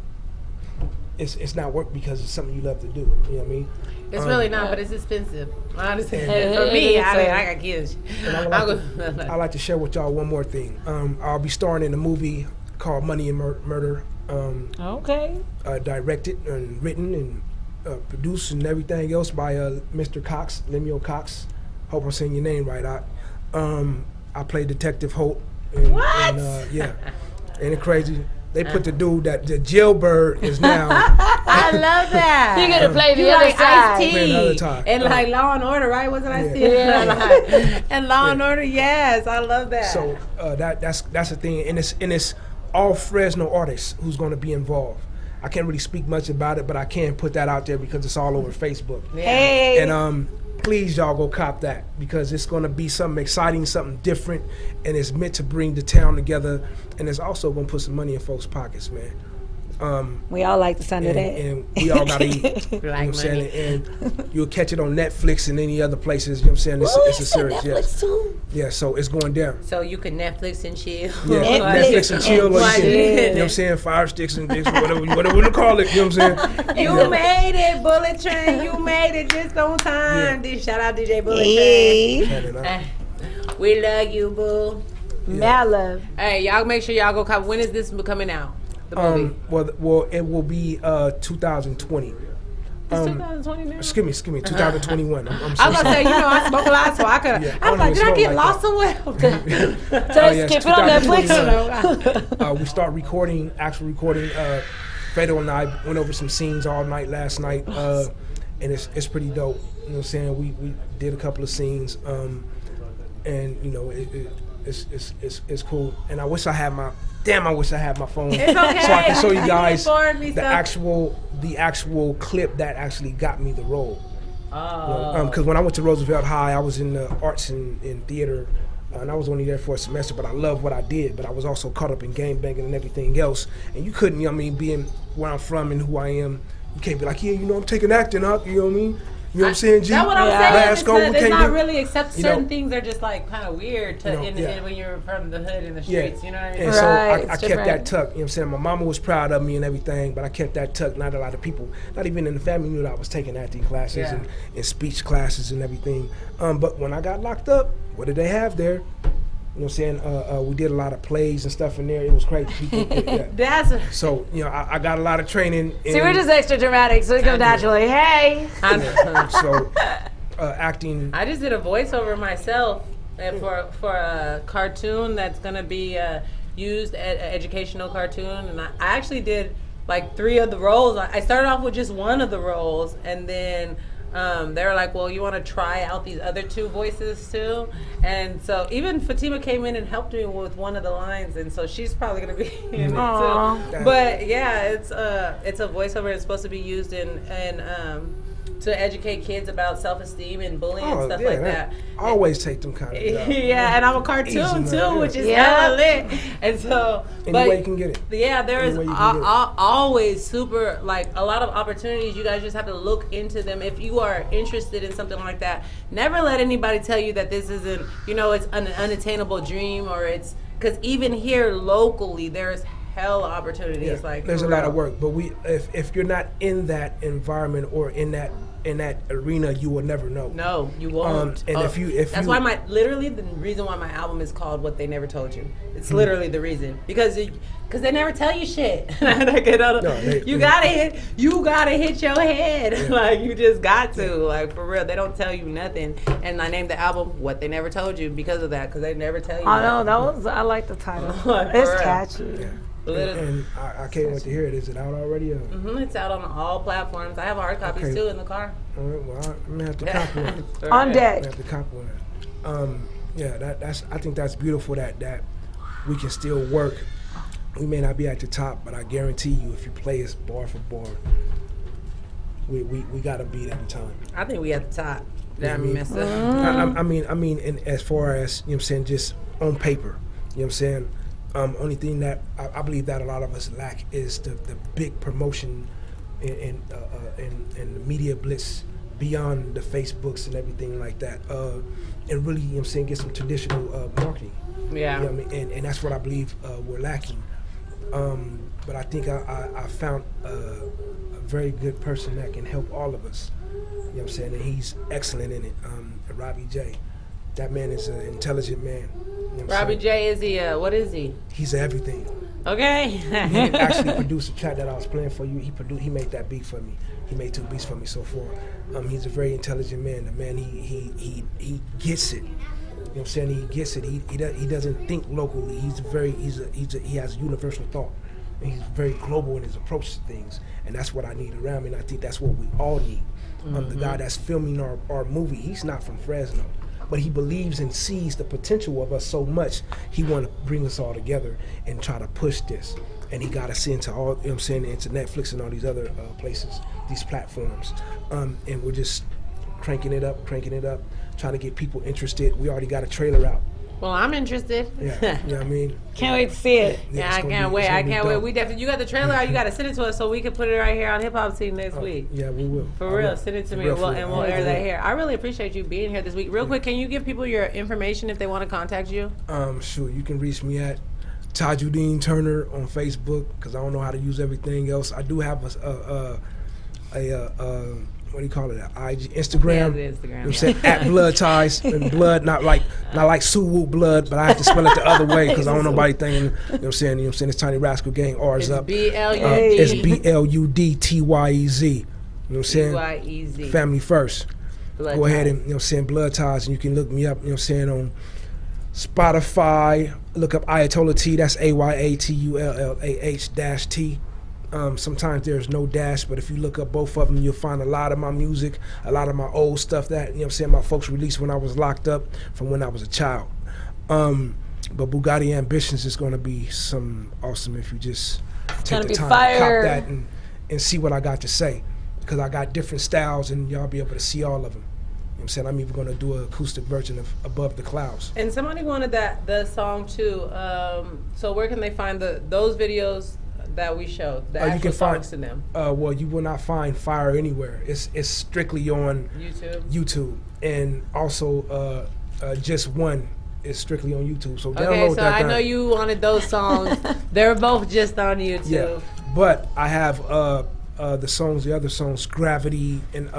it's not work because it's something you love to do. You know what I mean? It's really not, but it's expensive. Honestly, And- for me, I got kids. And I like to share with y'all one more thing. I'll be starring in a movie called Money and Murder. Okay. Directed and written and produced and everything else by Mr. Cox, Lemuel Cox. Hope I'm saying your name right. I play Detective Holt. And, What? And, yeah. Ain't it crazy? They put the dude that the jailbird is now. I love that. You're gonna play the You other like side. Playing the other Ice-T side. and like Law and Order, right? Wasn't I still? Yeah. And Law and Order, yes, I love that. So that's the thing, and it's all Fresno artists who's going to be involved. I can't really speak much about it, but I can put that out there because it's all over Facebook. Hey. And please y'all go cop that because it's going to be something exciting, something different, and it's meant to bring the town together, and it's also going to put some money in folks' pockets, man. We all like the sound of that. And we all gotta eat. You know what I'm saying? And you'll catch it on Netflix and any other places. You know what I'm saying? It's a series, yes. Too? Yeah, so it's going down. So you can Netflix and chill. Yeah, Netflix and chill, or you can, you know what I'm saying, fire sticks and dicks, whatever you call it. You know what I'm saying? You made it, Bullet Train. You made it just on time. Shout out DJ Bullet Train. We love you, boo. Mad love. Hey, y'all make sure y'all go cop. When is this coming out? The movie. Well, it will be 2020. It's 2020 now? Excuse me, 2021. I'm I was gonna say, I smoke a lot, so I could. Yeah, I was like, did I get like lost somewhere? Just keep it on Netflix. We start actual recording. Fredo and I went over some scenes all night last night, and it's pretty dope. You know what I'm saying? We did a couple of scenes, and it's cool. And I wish I had my phone It's okay. so I can show you can guys forward me the stuff. actual clip that actually got me the role. Oh. Because when I went to Roosevelt High, I was in the arts and in theater, and I was only there for a semester. But I loved what I did. But I was also caught up in game banging and everything else. And you couldn't, being where I'm from and who I am, you can't be like, yeah, I'm taking acting up. You know what I mean? You know what I'm saying, G? That's what I'm Last go, saying. we It's can't not do- really, except you certain know, things are just like kind of weird to when you're from the hood in the streets. You know what I mean? And so I kept that tuck. You know what I'm saying? My mama was proud of me and everything, but I kept that tuck. Not a lot of people, not even in the family, knew that I was taking acting classes and speech classes and everything. But when I got locked up, what did they have there? You know what I'm saying? We did a lot of plays and stuff in there. It was crazy. So, I got a lot of training. See, we're just extra dramatic, so it comes naturally. Hey! So, acting. I just did a voiceover myself for a cartoon that's going to be used, an educational cartoon. And I actually did like 3 of the roles. I started off with just 1 of the roles, and then they were like, well, you want to try out these other 2 voices too? And so even Fatima came in and helped me with 1 of the lines, and so she's probably going to be in it too. But yeah, it's a voiceover. It's supposed to be used in to educate kids about self-esteem and bullying and stuff like that. I always take them kind of jobs. Yeah, and I'm a cartoon too, which is hella lit. And so, any way you can get it. Yeah, there is always super, like, a lot of opportunities. You guys just have to look into them. If you are interested in something like that, never let anybody tell you that this isn't, it's an unattainable dream, or it's, because even here locally, there's hella opportunities. Like, there's a lot of work, but if you're not in that environment or in that arena, you will never know. No, you won't. And that's why the reason why my album is called What They Never Told You. It's literally the reason, because they never tell you shit. You gotta hit your head. Like, you just got to, like, for real. They don't tell you nothing. And I named the album What They Never Told You because of that, because they never tell you. I know, I like the title. It's catchy. Yeah. And I can't wait to hear it. Is it out already? It's out on all platforms. I have hard copies too in the car. All right, well, I'm gonna have to copy one. On deck. I'm gonna have to copy one. I think that's beautiful that we can still work. We may not be at the top, but I guarantee you, if you play us bar for bar, we gotta beat every time. I think we at the top. That miss it. I mean, and as far as, you know what I'm saying, just on paper, you know what I'm saying. Only thing that I believe that a lot of us lack is the big promotion and the media blitz beyond the Facebooks and everything like that. And really, you know what I'm saying, get some traditional marketing. Yeah. You know what I mean? And that's what I believe we're lacking. But I think I found a very good person that can help all of us. You know what I'm saying? And he's excellent in it. Robbie J. That man is an intelligent man. You know Robbie J, is he, what is he? He's everything. Okay. He actually produced a track that I was playing for you. He made that beat for me. He made 2 beats for me so far. He's a very intelligent man. The man, he gets it. You know what I'm saying? He gets it. He doesn't think locally. He has universal thought. And he's very global in his approach to things. And that's what I need around me. And I think that's what we all need. The guy that's filming our movie, he's not from Fresno. But he believes and sees the potential of us so much, he want to bring us all together and try to push this. And he got us into all, you know what I'm saying, into Netflix and all these other places, these platforms. And we're just cranking it up, trying to get people interested. We already got a trailer out. Well, I'm interested. Yeah, you know what I mean? Can't wait to see it. Yeah, I can't wait. I can't wait. We definitely. You got the trailer, or you got to send it to us so we can put it right here on Hip Hop Scene next week. Yeah, we will. For real, send it to me, and we'll air that here. I really appreciate you being here this week. Real quick, can you give people your information if they want to contact you? Sure. You can reach me at Tajuddin Turner on Facebook because I don't know how to use everything else. I do have a what do you call it? IG, Instagram. Yeah, Instagram. You know what I'm saying? At Blood Ties and blood, not like Suwu blood, but I have to spell it the other way because I don't know nobody thinking. You know what I'm saying? It's Tiny Rascal Gang. R's up. B-L-U-D. It's BLUDTYEZ. You know what I'm saying? T-Y-E-Z. Family first. Blood Go ahead Ties. and, you know what I'm saying, Blood Ties, and you can look me up, you know what I'm saying, on Spotify. Look up Ayatollah T, that's AYATULLAH-T. Sometimes there's no dash, but if you look up both of them, you'll find a lot of my music, a lot of my old stuff that, you know what I'm saying, my folks released when I was locked up from when I was a child. But Bugatti Ambitions is going to be some awesome if you just take the time to cop that and see what I got to say. Because I got different styles and y'all be able to see all of them. You know what I'm saying? I'm even going to do an acoustic version of Above the Clouds. And somebody wanted the song too. So where can they find those videos that we showed? The actual you can songs find to them. Well, you will not find Fire anywhere. It's strictly on YouTube, and also Just One is strictly on YouTube. So download Okay, so that. I know you wanted those songs. They're both just on YouTube. Yeah, but I have the other songs, Gravity and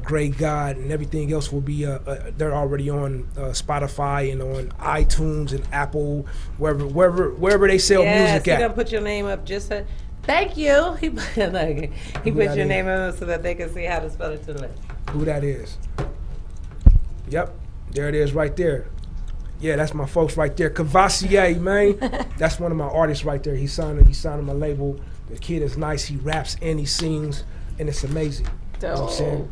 Great God and everything else will be they're already on Spotify and on iTunes and Apple, wherever they sell music at. Gonna put your name up just so. Thank you. He put your name up so that they can see how to spell it to them. Who that is? Yep, there it is right there. Yeah, that's my folks right there. Cavassier, man. That's one of my artists right there. He signed on my label. The kid is nice. He raps and he sings, and it's amazing. You know what I'm saying?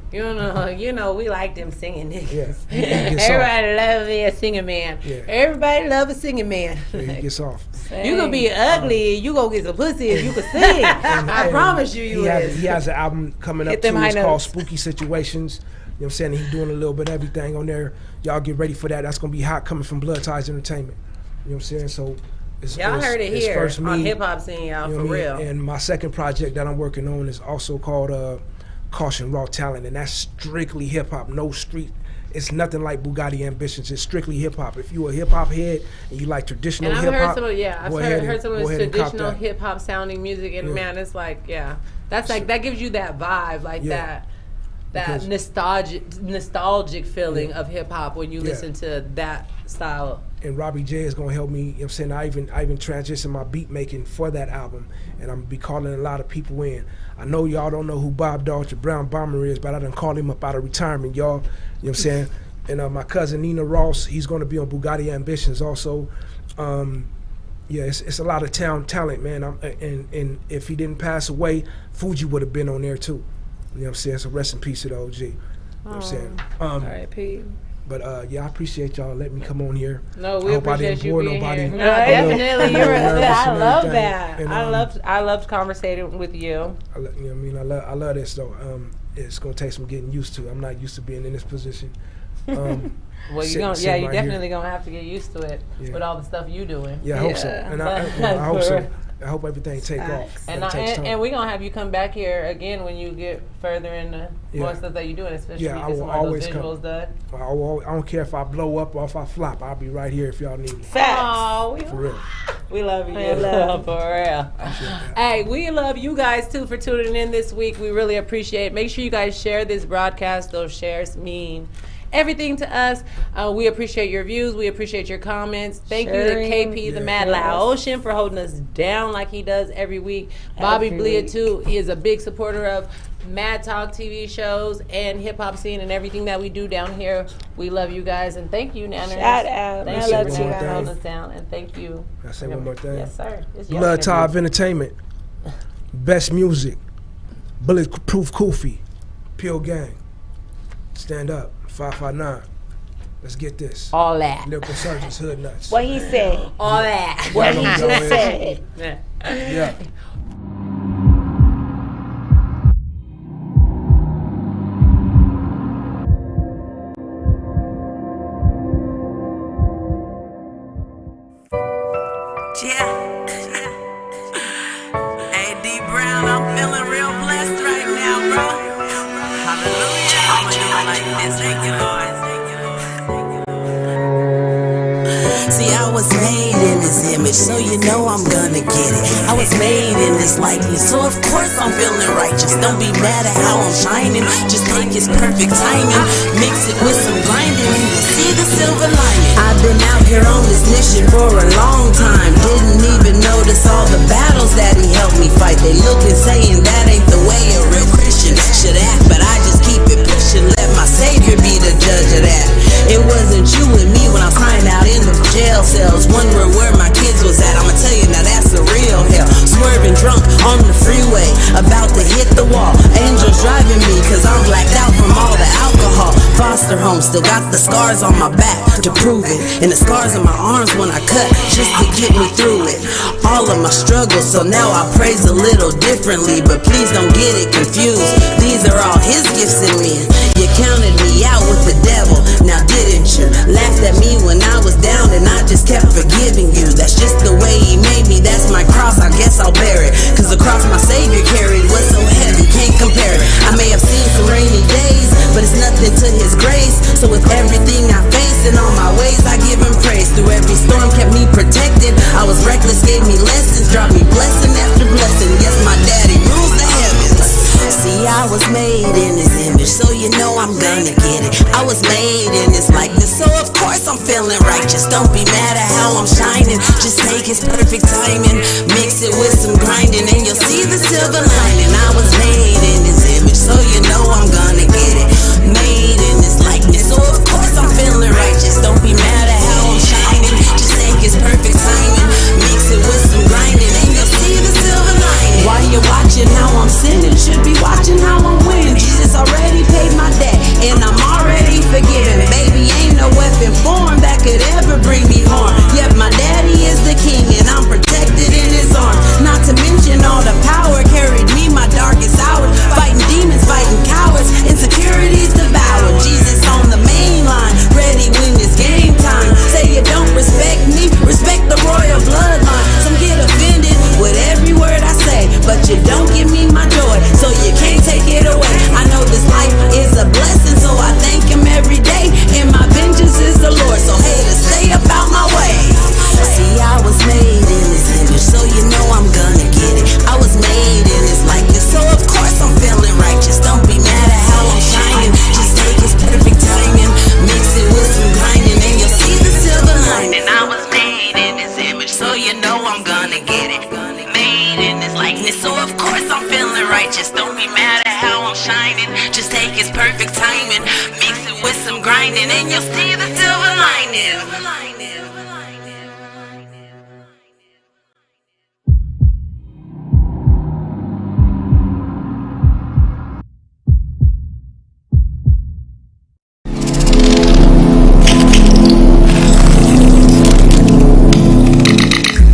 You know, we like them singing niggas. Yeah. Everybody love a singing man. Yeah. Everybody love a singing man. Yeah, he gets off. You gonna be ugly, you gonna get some pussy if you can sing. I promise you he is. has an album coming up too. It's called Spooky Situations. You know what I'm saying? He's doing a little bit of everything on there. Y'all get ready for that. That's gonna be hot coming from Blood Ties Entertainment. You know what I'm saying? So y'all heard it here first on Hip Hop Scene, y'all, you know for real. And my second project that I'm working on is also called Caution Raw Talent, and that's strictly hip hop, no street. It's nothing like Bugatti Ambitions. It's strictly hip hop. If you a hip hop head and you like traditional hip hop, I've heard some of this traditional hip hop sounding music, and man, it's like, that's like that gives you that vibe, like that nostalgic feeling of hip hop when you listen to that style. And Robbie J is gonna help me. You know what I'm saying? I even transitioned my beat making for that album, and I'm gonna be calling a lot of people in. I know y'all don't know who Bob Dodger Brown Bomber is, but I done called him up out of retirement, y'all. You know what I'm saying? And my cousin Nina Ross, he's gonna be on Bugatti Ambitions also. It's a lot of talent, man. And if he didn't pass away, Fuji would have been on there too. You know what I'm saying? So rest in peace to the OG. You know what I'm saying? R.I.P. But I appreciate y'all letting me come on here. No, we appreciate you being here. No, definitely. I love that. And, I loved conversating with you. I love this though. it's gonna take some getting used to. I'm not used to being in this position. Well, you're gonna, you're definitely gonna have to get used to it with all the stuff you doing. Yeah, I hope so, and I hope so. I hope everything take off. And we're gonna have you come back here again when you get further into more stuff that you're doing, especially when you get some more of those visuals done. I don't care if I blow up or if I flop. I'll be right here if y'all need me. Facts. Oh, for real. We love you. For real. Hey, we love you guys too for tuning in this week. We really appreciate it. Make sure you guys share this broadcast. Those shares mean everything to us. We appreciate your views. We appreciate your comments. Thank you to KP, the Mad Laotian, for holding us down like he does every week. Bobby Blia, too. He is a big supporter of Mad Talk TV shows and hip hop scene and everything that we do down here. We love you guys, and thank you, Nanners. Shout out. Thank you for holding us down, and thank you. Can I say one more thing? Yes, sir. Blood Top Entertainment, best music, Bulletproof Koofy, Pure Gang, stand up. 559. Let's get this. All that. Lyrical Surgeons, Hood Nuts. What he said. All that. What he just said. Yeah. Brown, I'm feeling real blessed right now, bro. Hallelujah. I'ma do it like this. Thank you, Lord. See, I was made in His image, so you know I'm gonna get it. I was made in His likeness, so of course I'm feeling righteous. Don't be mad at how I'm shining. Just take His perfect timing, mix it with some grinding, and you'll see the silver lining. I've been out here on this mission for a long time. Didn't even notice all the battles that He helped me fight. They looking, saying that ain't the way a real Christian should act, but I just keep it pushing. Let my Savior be the judge of that. It wasn't you and me when I was crying out in the jail cells, wondering where my kids was at. I'ma tell you now, that's the real hell. Swerving drunk on the freeway, about to hit the wall. Angels driving me, cause I'm blacked out from all the alcohol. Foster home, still got the scars on my back to prove it, and the scars on my arms when I cut, just to get me through it. All of my struggles, so now I praise a little differently, but please don't get it confused. These are all His gifts in me. You counted me out with the devil, now didn't you? Laughed at me when I was down and I just kept forgiving you. That's just the way He made me, that's my cross, I guess I'll bear it. Cause the cross my Savior carried was so heavy, can't compare it. I may have seen some rainy days, but it's nothing to His grace. So with everything I face and all my ways, I give Him praise. Through every storm kept me protected. I was reckless, gave me lessons, dropped me blessing after blessing. Yes, my daddy rules the heavens. See, I was made in His image, so you know I'm gonna get it. I was made in His likeness, so of course I'm feeling righteous. Don't be mad at how I'm shining, just take His perfect timing, mix it with some grinding, and you'll see the silver lining. I was made in His image, so you know I'm gonna get it. Made in His likeness, so of course I'm feeling righteous. Don't be mad at how I'm shining, just take His perfect timing, mix it with some grinding, and you'll see the silver lining. While you're watching how I'm sinning, should be watching how I'm winning. Jesus already paid my debt, and I'm already forgiven. Baby, ain't no weapon formed that could ever bring me harm. Yet my daddy is the king, and I'm protected in His arms. Not to mention all the power carried me my darkest hours, fighting demons, fighting cowards, insecurities devoured. Jesus on the main line, ready when it's game time. Say you don't respect me, respect the royal bloodline. Some get offended with every word I say, but you don't give me my joy, so you can't take it away. I know this life is a blessing, so I thank Him every day, and my vengeance is the Lord, so haters, stay about my way. See, I was made in His image, so you know I'm gonna get it. I was made in His likeness, so of course I'm feeling righteous. Don't be mad at how I'm shining, just take His perfect timing, mix it with some grinding, and you'll see the silver lining. I was made in His image, so you know I'm gonna get it. Made in His likeness, so of course I'm feeling righteous. Don't be mad at how I'm shining, just take His perfect timing, mix it with some grinding, and you'll see the silver lining.